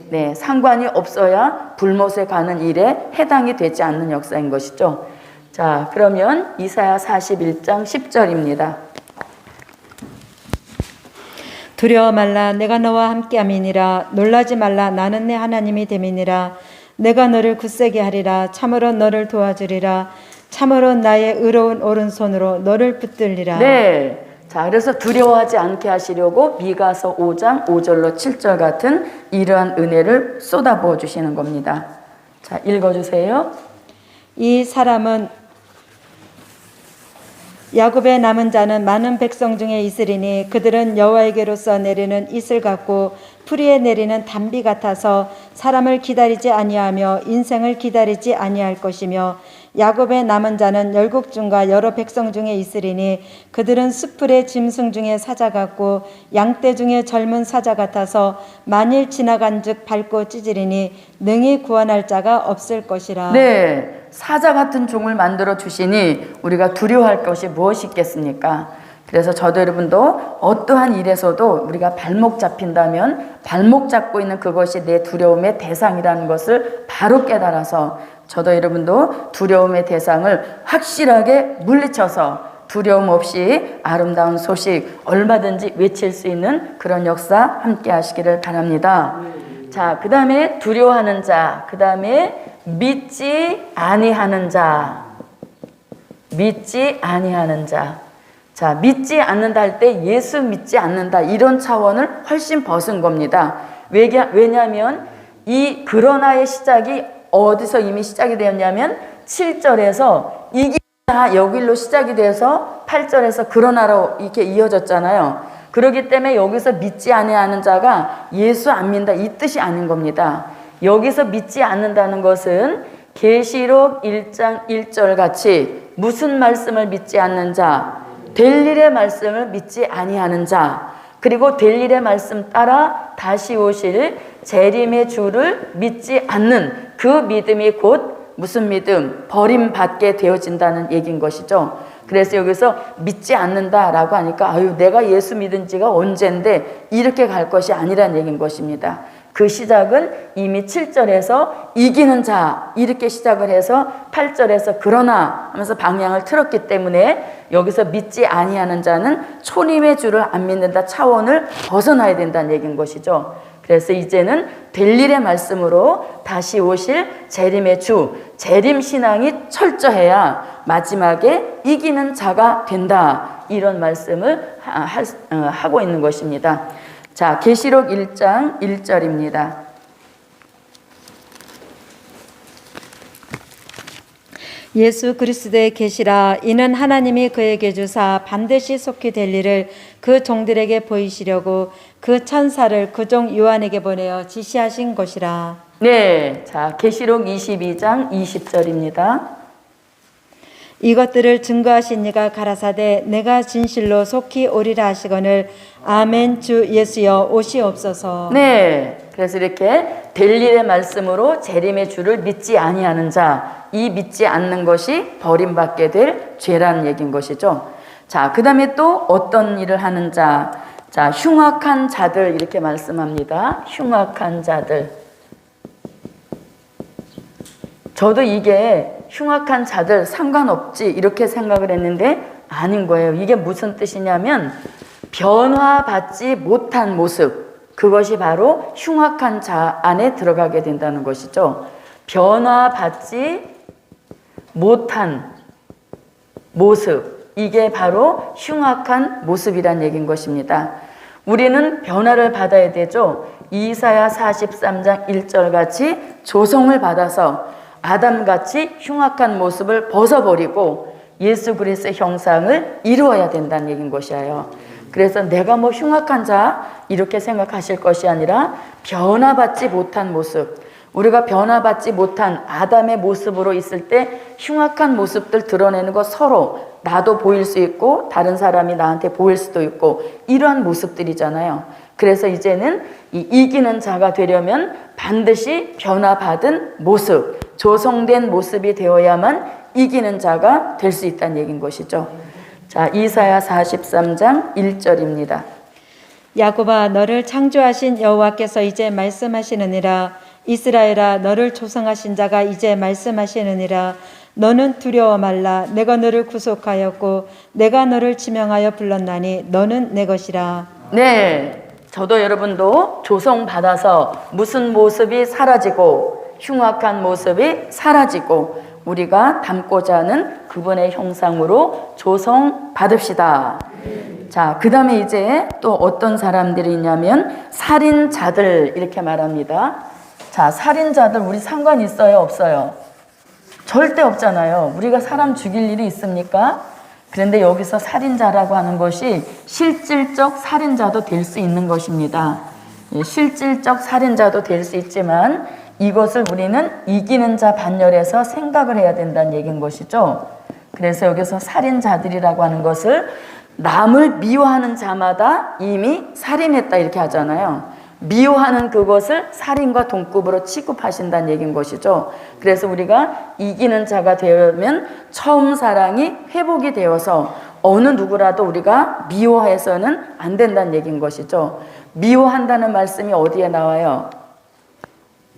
네, 상관이 없어야 불못에 가는 일에 해당이 되지 않는 역사인 것이죠. 자, 그러면 이사야 41장 10절입니다. 두려워 말라, 내가 너와 함께함이니라. 놀라지 말라, 나는 내 하나님이 됨이니라. 내가 너를 굳세게 하리라. 참으로 너를 도와주리라. 참으로 나의 의로운 오른손으로 너를 붙들리라. 네, 자, 그래서 두려워하지 않게 하시려고 미가서 5장 5절로 7절 같은 이러한 은혜를 쏟아부어 주시는 겁니다. 자, 읽어주세요. 이 사람은 야곱의 남은 자는 많은 백성 중에 있으리니 그들은 여호와에게로서 내리는 이슬 같고 풀이에 내리는 단비 같아서 사람을 기다리지 아니하며 인생을 기다리지 아니할 것이며 야곱의 남은 자는 열국 중과 여러 백성 중에 있으리니 그들은 숲풀의 짐승 중에 사자 같고 양떼 중에 젊은 사자 같아서 만일 지나간즉 밟고 찢으리니 능히 구원할 자가 없을 것이라. 네, 사자 같은 종을 만들어 주시니 우리가 두려워할 것이 무엇이 있겠습니까? 그래서 저도 여러분도 어떠한 일에서도 우리가 발목 잡힌다면 발목 잡고 있는 그것이 내 두려움의 대상이라는 것을 바로 깨달아서 저도 여러분도 두려움의 대상을 확실하게 물리쳐서 두려움 없이 아름다운 소식 얼마든지 외칠 수 있는 그런 역사 함께 하시기를 바랍니다. 자, 그 다음에 두려워하는 자, 그 다음에 믿지 아니하는 자, 믿지 아니하는 자. 자, 믿지 않는다 할 때 예수 믿지 않는다 이런 차원을 훨씬 벗은 겁니다. 왜냐하면 이 그러나의 시작이 어디서 이미 시작이 되었냐면 7절에서 이게 다 여기로 시작이 돼서 8절에서 그러나로 이렇게 이어졌잖아요. 그렇기 때문에 여기서 믿지 아니하는 자가 예수 안 믿는다 이 뜻이 아닌 겁니다. 여기서 믿지 않는다는 것은 계시록 1장 1절 같이 무슨 말씀을 믿지 않는 자, 될 일의 말씀을 믿지 아니하는 자, 그리고 될 일의 말씀 따라 다시 오실 재림의 주를 믿지 않는 그 믿음이 곧 무슨 믿음? 버림받게 되어진다는 얘기인 것이죠. 그래서 여기서 믿지 않는다라고 하니까 아유 내가 예수 믿은 지가 언젠데 이렇게 갈 것이 아니란 얘기인 것입니다. 그 시작은 이미 7절에서 이기는 자 이렇게 시작을 해서 8절에서 그러나 하면서 방향을 틀었기 때문에 여기서 믿지 아니하는 자는 초림의 주를 안 믿는다 차원을 벗어나야 된다는 얘기인 것이죠. 그래서 이제는 될 일의 말씀으로 다시 오실 재림의 주, 재림 신앙이 철저해야 마지막에 이기는 자가 된다. 이런 말씀을 하고 있는 것입니다. 자, 계시록 1장 1절입니다. 예수 그리스도의 계시라 이는 하나님이 그에게 주사 반드시 속히 될 일을 그 종들에게 보이시려고 그 천사를 그 종 요한에게 보내어 지시하신 것이라. 네, 자 계시록 22장 20절입니다. 이것들을 증거하신 이가 가라사대 내가 진실로 속히 오리라 하시거늘 아멘. 주 예수여 오시옵소서. 네, 그래서 이렇게 될 일의 말씀으로 재림의 주를 믿지 아니하는 자, 이 믿지 않는 것이 버림받게 될 죄라는 얘기인 것이죠. 자, 그 다음에 또 어떤 일을 하는 자, 자 흉악한 자들 이렇게 말씀합니다. 흉악한 자들. 저도 이게 흉악한 자들 상관없지 이렇게 생각을 했는데 아닌 거예요. 이게 무슨 뜻이냐면 변화받지 못한 모습, 그것이 바로 흉악한 자 안에 들어가게 된다는 것이죠. 변화받지 못한 모습, 이게 바로 흉악한 모습이란 얘기인 것입니다. 우리는 변화를 받아야 되죠. 이사야 43장 1절 같이 조성을 받아서 아담같이 흉악한 모습을 벗어버리고 예수 그리스도의 형상을 이루어야 된다는 얘기인 것이에요. 그래서 내가 뭐 흉악한 자 이렇게 생각하실 것이 아니라 변화받지 못한 모습, 우리가 변화받지 못한 아담의 모습으로 있을 때 흉악한 모습들 드러내는 거 서로 나도 보일 수 있고 다른 사람이 나한테 보일 수도 있고 이러한 모습들이잖아요. 그래서 이제는 이 이기는 자가 되려면 반드시 변화받은 모습, 조성된 모습이 되어야만 이기는 자가 될 수 있다는 얘기인 것이죠. 자, 이사야 43장 1절입니다. 야곱아 너를 창조하신 여호와께서 이제 말씀하시느니라. 이스라엘아 너를 조성하신 자가 이제 말씀하시느니라. 너는 두려워 말라. 내가 너를 구속하였고 내가 너를 지명하여 불렀나니 너는 내 것이라. 네, 저도 여러분도 조성받아서 무슨 모습이 사라지고 흉악한 모습이 사라지고 우리가 닮고자 하는 그분의 형상으로 조성받읍시다. 자, 그 다음에 이제 또 어떤 사람들이 있냐면 살인자들 이렇게 말합니다. 자, 살인자들 우리 상관 있어요? 없어요? 절대 없잖아요. 우리가 사람 죽일 일이 있습니까? 그런데 여기서 살인자라고 하는 것이 실질적 살인자도 될 수 있는 것입니다. 실질적 살인자도 될 수 있지만 이것을 우리는 이기는 자 반열에서 생각을 해야 된다는 얘기인 것이죠. 그래서 여기서 살인자들이라고 하는 것을 남을 미워하는 자마다 이미 살인했다 이렇게 하잖아요. 미워하는 그것을 살인과 동급으로 취급하신다는 얘기인 것이죠. 그래서 우리가 이기는 자가 되면 처음 사랑이 회복이 되어서 어느 누구라도 우리가 미워해서는 안 된다는 얘기인 것이죠. 미워한다는 말씀이 어디에 나와요?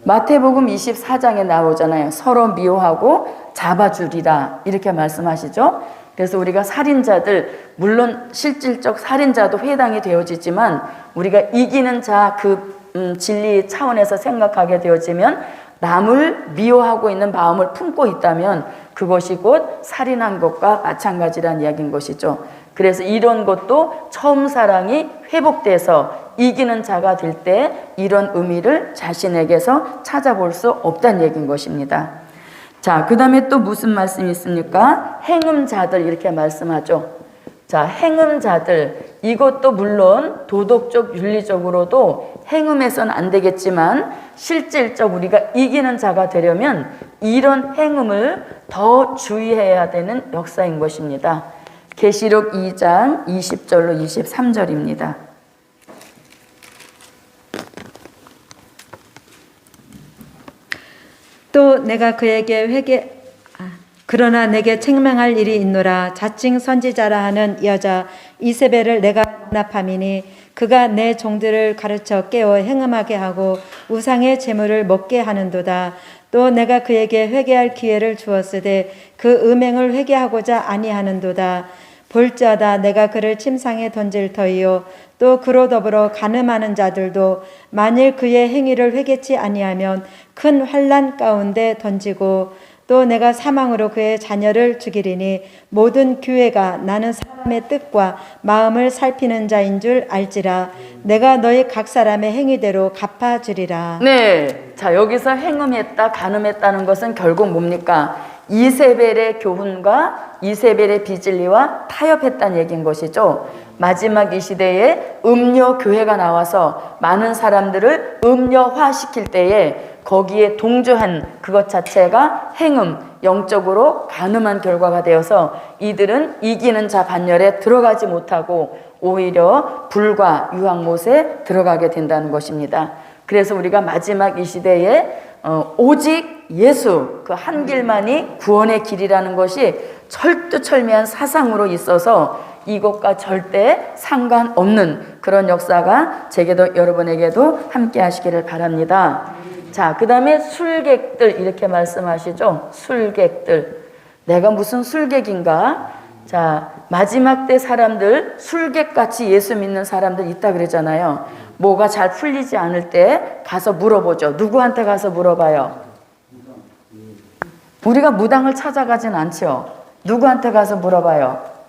마태복음 24장에 나오잖아요. 서로 미워하고 잡아주리라 이렇게 말씀하시죠. 그래서 우리가 살인자들, 물론 실질적 살인자도 해당이 되어지지만 우리가 이기는 자 진리 차원에서 생각하게 되어지면 남을 미워하고 있는 마음을 품고 있다면 그것이 곧 살인한 것과 마찬가지라는 이야기인 것이죠. 그래서 이런 것도 처음 사랑이 회복돼서 이기는 자가 될 때 이런 의미를 자신에게서 찾아볼 수 없다는 얘기인 것입니다. 자, 그 다음에 또 무슨 말씀이 있습니까? 행음자들 이렇게 말씀하죠. 자, 행음자들, 이것도 물론 도덕적 윤리적으로도 행음해서는 안 되겠지만 실질적 우리가 이기는 자가 되려면 이런 행음을 더 주의해야 되는 역사인 것입니다. 계시록 2장 20절로 23절입니다. 또 내가 그에게 그러나 내게 책망할 일이 있노라. 자칭 선지자라 하는 여자 이세벨을 내가 용납함이니 그가 내 종들을 가르쳐 깨워 행음하게 하고 우상의 제물을 먹게 하는도다. 또 내가 그에게 회개할 기회를 주었으되 그 음행을 회개하고자 아니하는도다. 볼지어다 내가 그를 침상에 던질 터이요 또 그로 더불어 간음하는 자들도 만일 그의 행위를 회개치 아니하면 큰 환난 가운데 던지고 또 내가 사망으로 그의 자녀를 죽이리니 모든 교회가 나는 사람의 뜻과 마음을 살피는 자인 줄 알지라. 내가 너희 각 사람의 행위대로 갚아주리라. 네, 자 여기서 행음했다 간음했다는 것은 결국 뭡니까? 이세벨의 교훈과 이세벨의 비진리와 타협했다는 얘기인 것이죠. 마지막 이 시대에 음료 교회가 나와서 많은 사람들을 음료화시킬 때에 거기에 동조한 그것 자체가 행음, 영적으로 간음한 결과가 되어서 이들은 이기는 자 반열에 들어가지 못하고 오히려 불과 유황못에 들어가게 된다는 것입니다. 그래서 우리가 마지막 이 시대에 오직 예수 그 한 길만이 구원의 길이라는 것이 철두철미한 사상으로 있어서 이것과 절대 상관없는 그런 역사가 제게도 여러분에게도 함께 하시기를 바랍니다. 자, 그 다음에 술객들 이렇게 말씀하시죠. 술객들. 내가 무슨 술객인가? 자, 마지막 때 사람들 술객같이 예수 믿는 사람들 있다 그러잖아요. 뭐가 잘 풀리지 않을 때 가서 물어보죠. 누구한테 가서 물어봐요? 우리가 무당을 찾아가진 않죠. 누구한테 가서 물어봐요?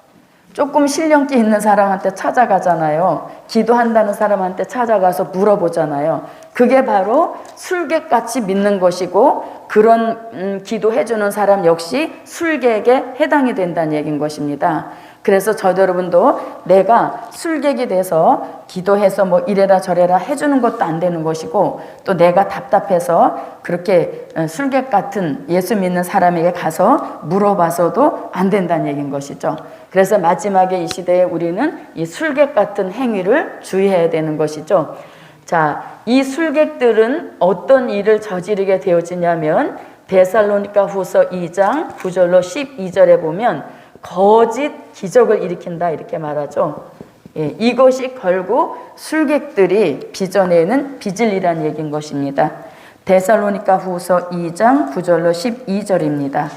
조금 신령기 있는 사람한테 찾아가잖아요. 기도한다는 사람한테 찾아가서 물어보잖아요. 그게 바로 술객같이 믿는 것이고 그런 기도해주는 사람 역시 술객에 해당이 된다는 얘기인 것입니다. 그래서 저도 여러분도 내가 술객이 돼서 기도해서 뭐 이래라 저래라 해주는 것도 안 되는 것이고 또 내가 답답해서 그렇게 술객 같은 예수 믿는 사람에게 가서 물어봐서도 안 된다는 얘기인 것이죠. 그래서 마지막에 이 시대에 우리는 이 술객 같은 행위를 주의해야 되는 것이죠. 자, 이 술객들은 어떤 일을 저지르게 되어지냐면 데살로니가 후서 2장 9절로 12절에 보면 거짓 기적을 일으킨다 이렇게 말하죠. 예, 이것이 결국 술객들이 빚어내는 빚을이라는 얘기인 것입니다. 데살로니가 후서 2장 9절로 12절입니다.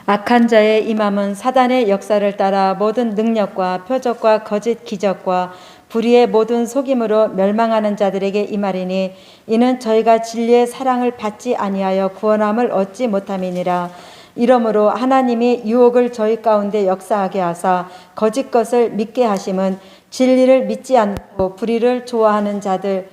악한 자의 임함은 사단의 역사를 따라 모든 능력과 표적과 거짓 기적과 불의의 모든 속임으로 멸망하는 자들에게 임하리니 이는 저희가 진리의 사랑을 받지 아니하여 구원함을 얻지 못함이니라. 이러므로 하나님이 유혹을 저희 가운데 역사하게 하사 거짓 것을 믿게 하심은 진리를 믿지 않고 불의를 좋아하는 자들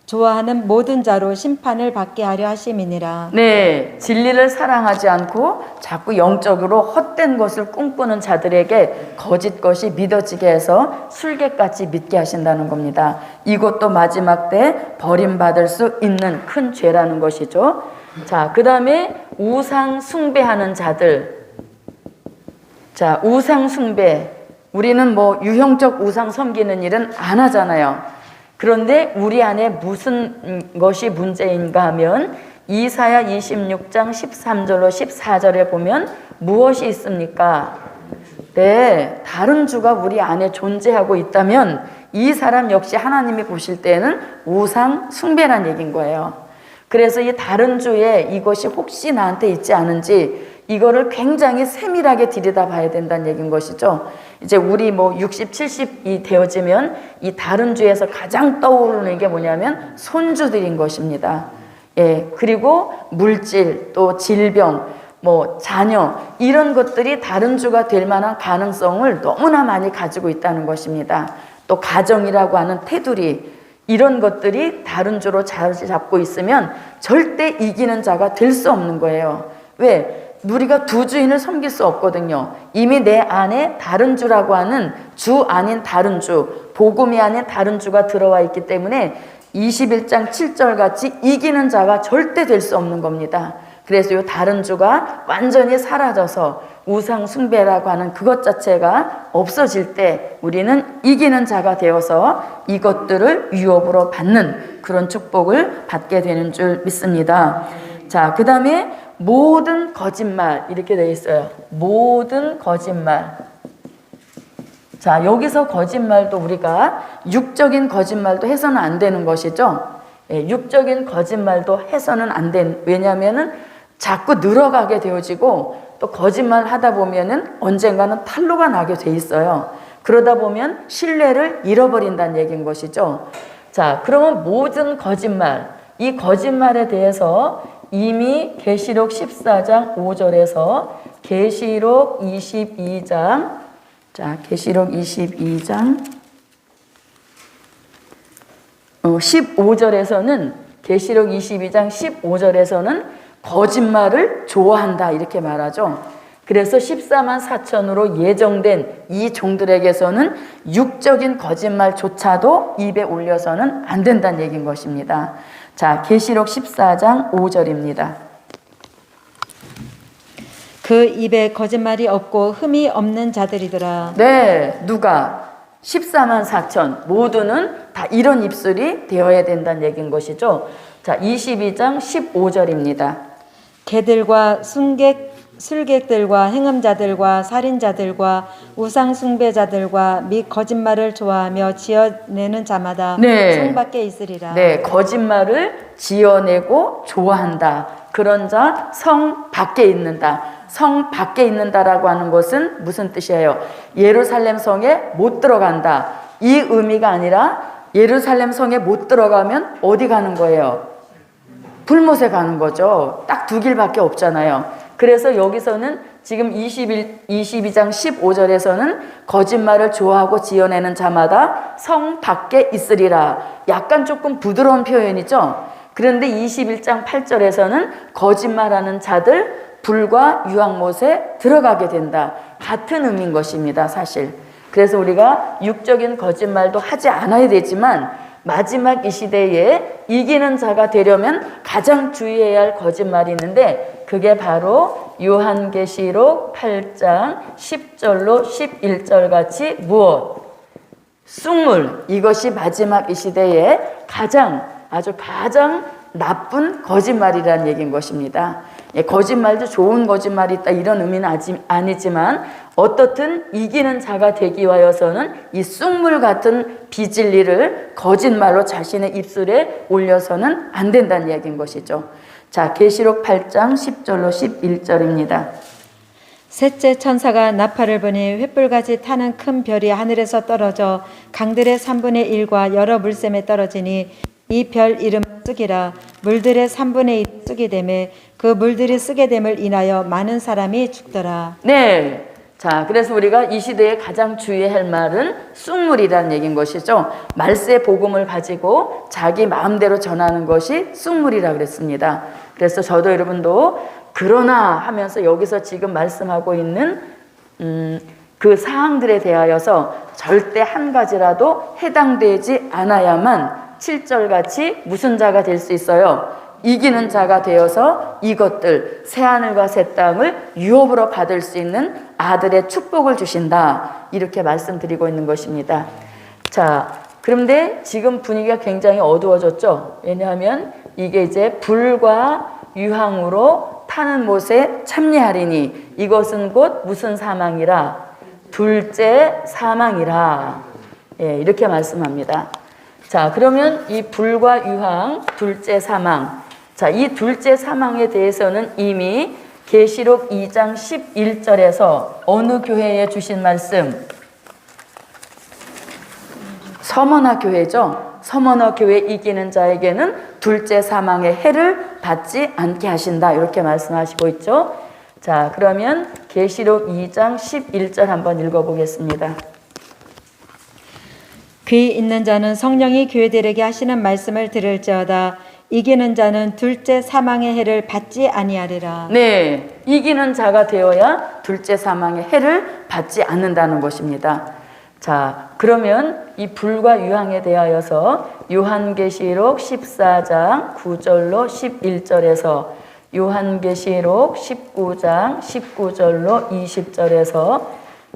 좋아하는 모든 자로 심판을 받게 하려 하심이니라. 네, 진리를 사랑하지 않고 자꾸 영적으로 헛된 것을 꿈꾸는 자들에게 거짓 것이 믿어지게 해서 술객같이 믿게 하신다는 겁니다. 이것도 마지막 때 버림받을 수 있는 큰 죄라는 것이죠. 자, 그 다음에 우상 숭배하는 자들. 자, 우상 숭배. 우리는 뭐 유형적 우상 섬기는 일은 안 하잖아요. 그런데 우리 안에 무슨 것이 문제인가 하면 이사야 26장 13절로 14절에 보면 무엇이 있습니까? 네, 다른 주가 우리 안에 존재하고 있다면 이 사람 역시 하나님이 보실 때는 우상 숭배란 얘기인 거예요. 그래서 이 다른 주에 이것이 혹시 나한테 있지 않은지 이거를 굉장히 세밀하게 들여다봐야 된다는 얘기인 것이죠. 이제 우리 뭐 60, 70이 되어지면 이 다른 주에서 가장 떠오르는 게 뭐냐면 손주들인 것입니다. 예, 그리고 물질, 또 질병, 뭐 자녀 이런 것들이 다른 주가 될 만한 가능성을 너무나 많이 가지고 있다는 것입니다. 또 가정이라고 하는 테두리 이런 것들이 다른 주로 자리 잡고 있으면 절대 이기는 자가 될 수 없는 거예요. 왜? 우리가 두 주인을 섬길 수 없거든요. 이미 내 안에 다른 주라고 하는 주 아닌 다른 주, 복음이 아닌 다른 주가 들어와 있기 때문에 21장 7절 같이 이기는 자가 절대 될 수 없는 겁니다. 그래서 이 다른 주가 완전히 사라져서 우상 숭배라고 하는 그것 자체가 없어질 때 우리는 이기는 자가 되어서 이것들을 유업으로 받는 그런 축복을 받게 되는 줄 믿습니다. 자, 그 다음에 모든 거짓말 이렇게 되어 있어요. 모든 거짓말. 자, 여기서 거짓말도 우리가 육적인 거짓말도 해서는 안 되는 것이죠. 예, 육적인 거짓말도 해서는 안 된. 왜냐하면은 자꾸 늘어가게 되어지고 또 거짓말 하다 보면은 언젠가는 탄로가 나게 돼 있어요. 그러다 보면 신뢰를 잃어버린다는 얘기인 것이죠. 자, 그러면 모든 거짓말, 이 거짓말에 대해서 이미 계시록 14장 5절에서 계시록 22장 자, 계시록 22장 15절에서는 계시록 22장 15절에서는 거짓말을 좋아한다 이렇게 말하죠. 그래서 14만 4천으로 예정된 이 종들에게서는 육적인 거짓말조차도 입에 올려서는 안 된다는 얘기인 것입니다. 자, 계시록 14장 5절입니다. 그 입에 거짓말이 없고 흠이 없는 자들이더라. 네, 누가? 14만 4천 모두는 다 이런 입술이 되어야 된다는 얘기인 것이죠. 자, 22장 15절입니다. 개들과 술객들과 행음자들과 살인자들과 우상숭배자들과 및 거짓말을 좋아하며 지어내는 자마다 성 밖에 있으리라. 네, 거짓말을 지어내고 좋아한다. 그런 자 성 밖에 있는다. 성 밖에 있는다라고 하는 것은 무슨 뜻이에요? 예루살렘 성에 못 들어간다. 이 의미가 아니라 예루살렘 성에 못 들어가면 어디 가는 거예요? 불못에 가는 거죠. 딱 두 길밖에 없잖아요. 그래서 여기서는 지금 22장 15절에서는 거짓말을 좋아하고 지어내는 자마다 성 밖에 있으리라. 약간 조금 부드러운 표현이죠. 그런데 21장 8절에서는 거짓말하는 자들 불과 유황못에 들어가게 된다. 같은 의미인 것입니다, 사실. 그래서 우리가 육적인 거짓말도 하지 않아야 되지만 마지막 이 시대에 이기는 자가 되려면 가장 주의해야 할 거짓말이 있는데 그게 바로 요한계시록 8장 10절로 11절 같이 무엇? 쑥물. 이것이 마지막 이 시대에 아주 가장 나쁜 거짓말이라는 얘기인 것입니다. 예, 거짓말도 좋은 거짓말이 있다 이런 의미는 아니지만 어떻든 이기는 자가 되기 위하여서는 이 쑥물 같은 비진리를 거짓말로 자신의 입술에 올려서는 안 된다는 얘기인 것이죠. 자, 계시록 8장 10절로 11절입니다. 셋째 천사가 나팔을 부니 횃불같이 타는 큰 별이 하늘에서 떨어져 강들의 3분의 1과 여러 물샘에 떨어지니 이 별 이름 쑥이라. 물들의 3분의 1 쑥이 되매 그 물들이 쓰게 됨을 인하여 많은 사람이 죽더라. 네. 자, 그래서 우리가 이 시대에 가장 주의해야 할 말은 쑥물이라는 얘기인 것이죠. 말세 복음을 가지고 자기 마음대로 전하는 것이 쑥물이라 그랬습니다. 그래서 저도 여러분도 그러나 하면서 여기서 지금 말씀하고 있는 그 사항들에 대하여서 절대 한 가지라도 해당되지 않아야만 7절 같이 무슨 자가 될 수 있어요? 이기는 자가 되어서 이것들 새하늘과 새 땅을 유업으로 받을 수 있는 아들의 축복을 주신다. 이렇게 말씀드리고 있는 것입니다. 자, 그런데 지금 분위기가 굉장히 어두워졌죠. 왜냐하면 이게 이제 불과 유황으로 타는 못에 참여하리니 이것은 곧 무슨 사망이라? 둘째 사망이라. 예, 이렇게 말씀합니다. 자, 그러면 이 불과 유황, 둘째 사망. 자, 이 둘째 사망에 대해서는 이미 계시록 2장 11절에서 어느 교회에 주신 말씀? 서머나 교회죠. 서머나 교회 이기는 자에게는 둘째 사망의 해를 받지 않게 하신다. 이렇게 말씀하시고 있죠. 자, 그러면 계시록 2장 11절 한번 읽어보겠습니다. 귀 있는 자는 성령이 교회들에게 하시는 말씀을 들을지어다. 이기는 자는 둘째 사망의 해를 받지 아니하리라. 네, 이기는 자가 되어야 둘째 사망의 해를 받지 않는다는 것입니다. 자, 그러면 이 불과 유황에 대하여서 요한계시록 14장 9절로 11절에서 요한계시록 19장 19절로 20절에서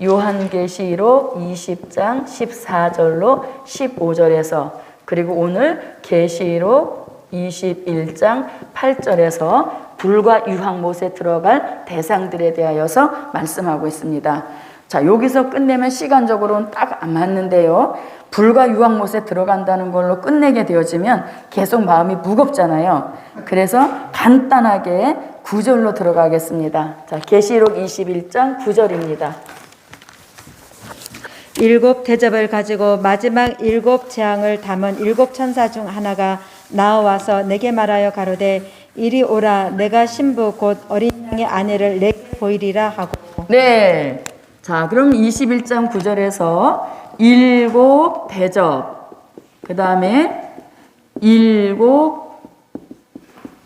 요한계시록 20장 14절로 15절에서 그리고 오늘 계시록 21장 8절에서 불과 유황못에 들어갈 대상들에 대하여서 말씀하고 있습니다. 자, 여기서 끝내면 시간적으로는 딱 안 맞는데요. 불과 유황못에 들어간다는 걸로 끝내게 되어지면 계속 마음이 무겁잖아요. 그래서 간단하게 9절로 들어가겠습니다. 자, 계시록 21장 9절입니다. 일곱 대접을 가지고 마지막 일곱 재앙을 담은 일곱 천사 중 하나가 나와서 내게 말하여 가로되 이리 오라 내가 신부 곧 어린 양의 아내를 내게 보이리라 하고. 네. 자, 그럼 21장 9절에서 일곱 대접, 그 다음에 일곱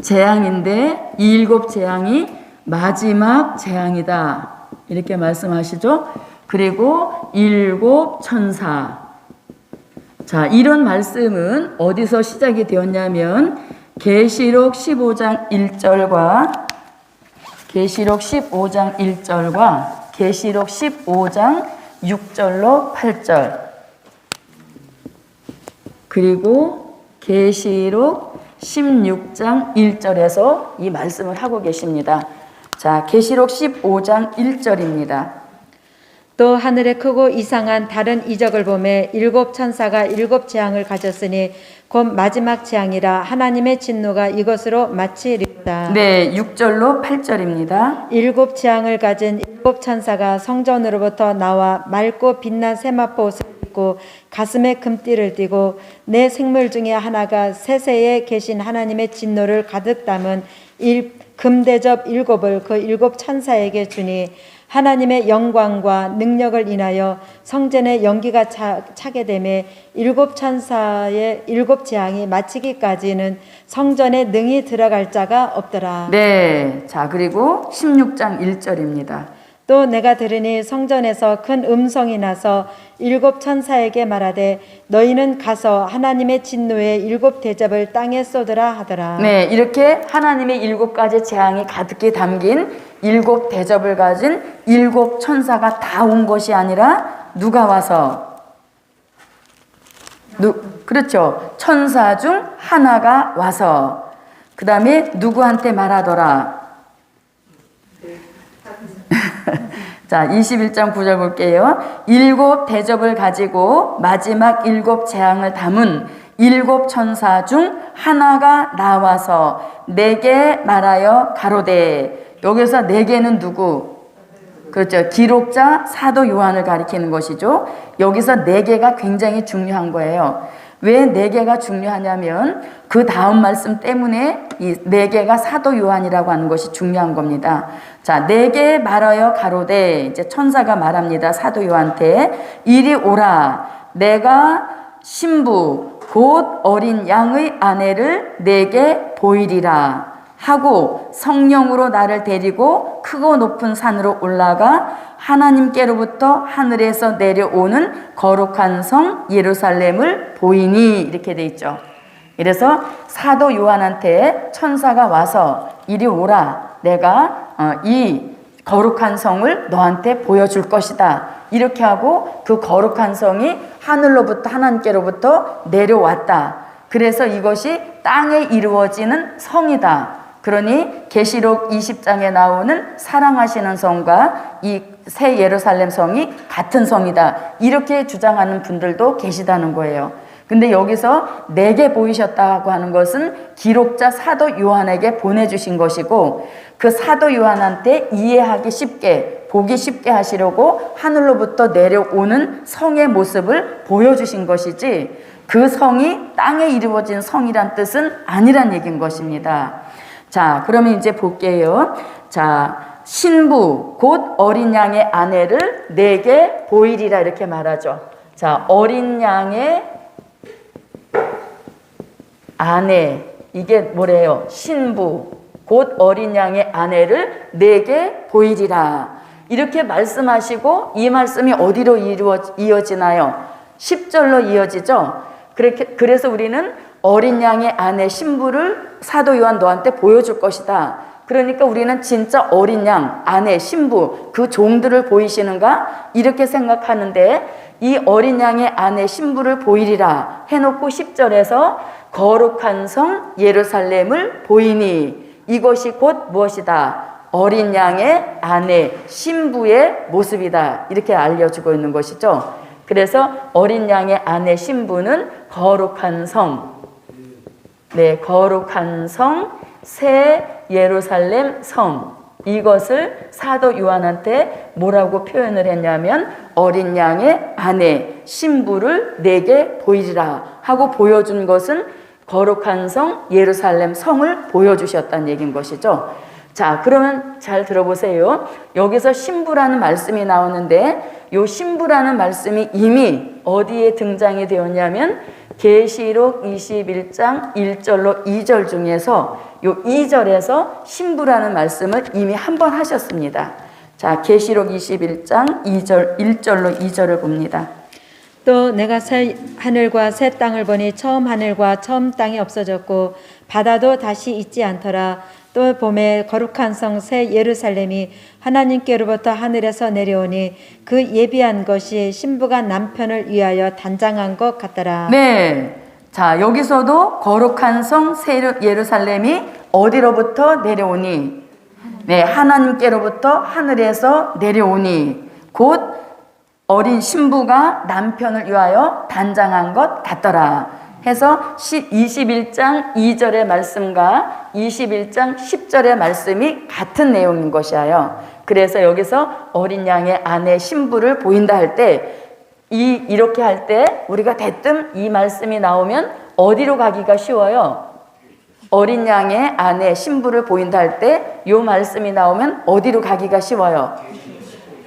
재앙인데 이 일곱 재앙이 마지막 재앙이다. 이렇게 말씀하시죠. 그리고 일곱 천사. 자, 이런 말씀은 어디서 시작이 되었냐면 계시록 15장 1절과 계시록 15장 1절과 계시록 15장 6절로 8절 그리고 계시록 16장 1절에서 이 말씀을 하고 계십니다. 자, 계시록 15장 1절입니다. 또 하늘에 크고 이상한 다른 이적을 보매 일곱 천사가 일곱 재앙을 가졌으니 곧 마지막 재앙이라 하나님의 진노가 이것으로 마치리로다. 네, 6절로 8절입니다. 일곱 재앙을 가진 일곱 천사가 성전으로부터 나와 맑고 빛난 세마포 옷을 입고 가슴에 금띠를 띠고 내 생물 중에 하나가 세세에 계신 하나님의 진노를 가득 담은 금대접 일곱을 그 일곱 천사에게 주니 하나님의 영광과 능력을 인하여 성전에 연기가 차게 되매 일곱 천사의 일곱 재앙이 마치기까지는 성전에 능히 들어갈 자가 없더라. 네, 자, 그리고 16장 1절입니다. 또 내가 들으니 성전에서 큰 음성이 나서 일곱 천사에게 말하되 너희는 가서 하나님의 진노의 일곱 대접을 땅에 쏟으라 하더라. 네, 이렇게 하나님의 일곱 가지 재앙이 가득히 담긴 일곱 대접을 가진 일곱 천사가 다 온 것이 아니라 누가 와서 그렇죠. 천사 중 하나가 와서 그 다음에 누구한테 말하더라. 자, 21장 9절 볼게요. 일곱 대접을 가지고 마지막 일곱 재앙을 담은 일곱 천사 중 하나가 나와서 내게 말하여 가로되. 여기서 내게는 누구? 그렇죠. 기록자 사도 요한을 가리키는 것이죠. 여기서 네 개가 굉장히 중요한 거예요. 왜 네 개가 중요하냐면 그 다음 말씀 때문에 이 네 개가 사도 요한이라고 하는 것이 중요한 겁니다. 자, 네 개 말하여 가로되, 이제 천사가 말합니다. 사도 요한한테 이리 오라. 내가 신부 곧 어린 양의 아내를 내게 보이리라 하고 성령으로 나를 데리고 크고 높은 산으로 올라가 하나님께로부터 하늘에서 내려오는 거룩한 성 예루살렘을 보이니, 이렇게 돼 있죠. 그래서 사도 요한한테 천사가 와서 이리 오라, 내가 이 거룩한 성을 너한테 보여줄 것이다, 이렇게 하고 그 거룩한 성이 하늘로부터 하나님께로부터 내려왔다. 그래서 이것이 땅에 이루어지는 성이다. 그러니 계시록 20장에 나오는 사랑하시는 성과 이 새 예루살렘 성이 같은 성이다, 이렇게 주장하는 분들도 계시다는 거예요. 근데 여기서 내게 보이셨다고 하는 것은 기록자 사도 요한에게 보내주신 것이고, 그 사도 요한한테 이해하기 쉽게, 보기 쉽게 하시려고 하늘로부터 내려오는 성의 모습을 보여주신 것이지, 그 성이 땅에 이루어진 성이란 뜻은 아니란 얘기인 것입니다. 자, 그러면 이제 볼게요. 자, 신부 곧 어린 양의 아내를 내게 보이리라, 이렇게 말하죠. 자, 어린 양의 아내, 이게 뭐래요? 신부 곧 어린 양의 아내를 내게 보이리라, 이렇게 말씀하시고, 이 말씀이 어디로 이어지나요? 10절로 이어지죠. 그래서 우리는 어린 양의 아내 신부를 사도 요한 너한테 보여줄 것이다. 그러니까 우리는 진짜 어린 양, 아내, 신부, 그 종들을 보이시는가? 이렇게 생각하는데, 이 어린 양의 아내 신부를 보이리라 해놓고 10절에서 거룩한 성 예루살렘을 보이니, 이것이 곧 무엇이다? 어린 양의 아내 신부의 모습이다, 이렇게 알려주고 있는 것이죠. 그래서 어린 양의 아내 신부는 거룩한 성, 네, 거룩한 성, 새 예루살렘 성, 이것을 사도 요한한테 뭐라고 표현을 했냐면 어린 양의 아내 신부를 내게 보이리라 하고 보여준 것은 거룩한 성 예루살렘 성을 보여주셨다는 얘기인 것이죠. 자, 그러면 잘 들어보세요. 여기서 신부라는 말씀이 나오는데, 이 신부라는 말씀이 이미 어디에 등장이 되었냐면 계시록 21장 1절로 2절 중에서 요 2절에서 신부라는 말씀을 이미 한 번 하셨습니다. 자, 계시록 21장 1절로 2절을 봅니다. 또 내가 새 하늘과 새 땅을 보니 처음 하늘과 처음 땅이 없어졌고 바다도 다시 있지 않더라. 또 봄에 거룩한 성 새 예루살렘이 하나님께로부터 하늘에서 내려오니 그 예비한 것이 신부가 남편을 위하여 단장한 것 같더라. 네. 자, 여기서도 거룩한 성 새 예루살렘이 어디로부터 내려오니? 네, 하나님께로부터 하늘에서 내려오니 곧 어린 신부가 남편을 위하여 단장한 것 같더라 해서 21장 2절의 말씀과 21장 10절의 말씀이 같은 내용인 것이에요. 그래서 여기서 어린 양의 아내 신부를 보인다 할 때, 이렇게 할 때 우리가 대뜸 이 말씀이 나오면 어디로 가기가 쉬워요? 어린 양의 아내 신부를 보인다 할 때 이 말씀이 나오면 어디로 가기가 쉬워요?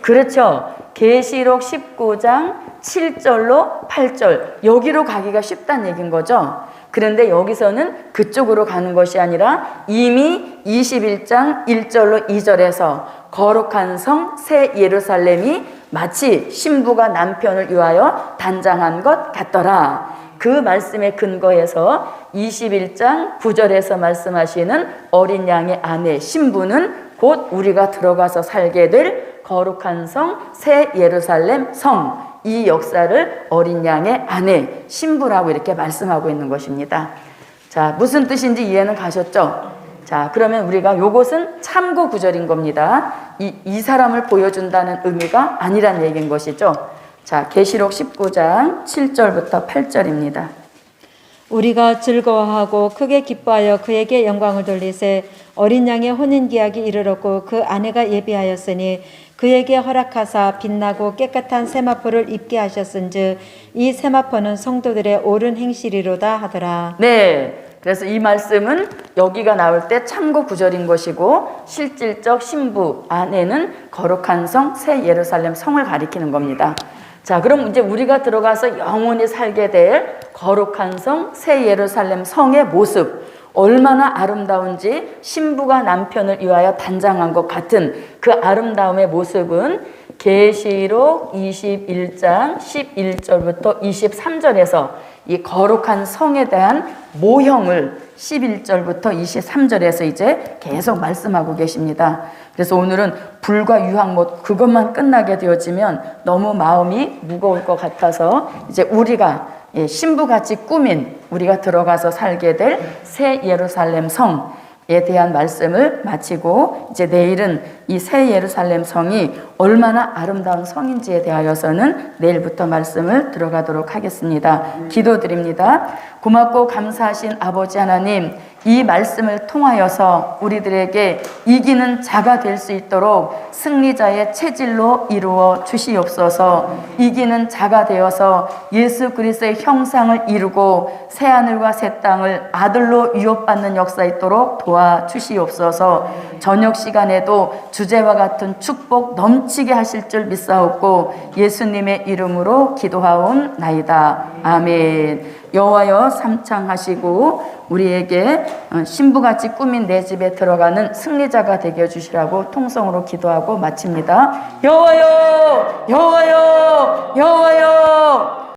그렇죠. 계시록 19장 7절로 8절, 여기로 가기가 쉽다는 얘기인 거죠. 그런데 여기서는 그쪽으로 가는 것이 아니라 이미 21장 1절로 2절에서 거룩한 성 새 예루살렘이 마치 신부가 남편을 위하여 단장한 것 같더라. 그 말씀에 근거해서 21장 9절에서 말씀하시는 어린 양의 아내 신부는 곧 우리가 들어가서 살게 될 거룩한 성 새 예루살렘 성, 이 역사를 어린 양의 아내 신부라고 이렇게 말씀하고 있는 것입니다. 자, 무슨 뜻인지 이해는 가셨죠? 자, 그러면 우리가 요것은 참고 구절인 겁니다. 이 사람을 보여준다는 의미가 아니란 얘기인 것이죠. 자, 계시록 19장 7절부터 8절입니다. 우리가 즐거워하고 크게 기뻐하여 그에게 영광을 돌리세 어린 양의 혼인계약이 이르렀고 그 아내가 예비하였으니 그에게 허락하사 빛나고 깨끗한 세마포를 입게 하셨은즉 이 세마포는 성도들의 옳은 행실이로다 하더라. 네. 그래서 이 말씀은 여기가 나올 때 참고 구절인 것이고 실질적 신부 안에는 거룩한 성 새 예루살렘 성을 가리키는 겁니다. 자, 그럼 이제 우리가 들어가서 영원히 살게 될 거룩한 성 새 예루살렘 성의 모습 얼마나 아름다운지 신부가 남편을 위하여 단장한 것 같은 그 아름다움의 모습은 계시록 21장 11절부터 23절에서 이 거룩한 성에 대한 모형을 11절부터 23절에서 이제 계속 말씀하고 계십니다. 그래서 오늘은 불과 유황 그것만 끝나게 되어지면 너무 마음이 무거울 것 같아서 이제 우리가 신부같이 꾸민 우리가 들어가서 살게 될 새 예루살렘 성에 대한 말씀을 마치고 이제 내일은 이 새 예루살렘 성이 얼마나 아름다운 성인지에 대하여서는 내일부터 말씀을 들어가도록 하겠습니다. 기도드립니다. 고맙고 감사하신 아버지 하나님, 이 말씀을 통하여서 우리들에게 이기는 자가 될 수 있도록 승리자의 체질로 이루어 주시옵소서. 이기는 자가 되어서 예수 그리스도의 형상을 이루고 새하늘과 새 땅을 아들로 유업받는 역사 있도록 도와주시옵소서. 저녁 시간에도 주제와 같은 축복 넘치게 하실 줄 믿사옵고 예수님의 이름으로 기도하옵나이다. 아멘. 여호와여 삼창하시고 우리에게 신부같이 꾸민 내 집에 들어가는 승리자가 되게 해주시라고 통성으로 기도하고 마칩니다. 여호와여, 여호와여, 여호와여.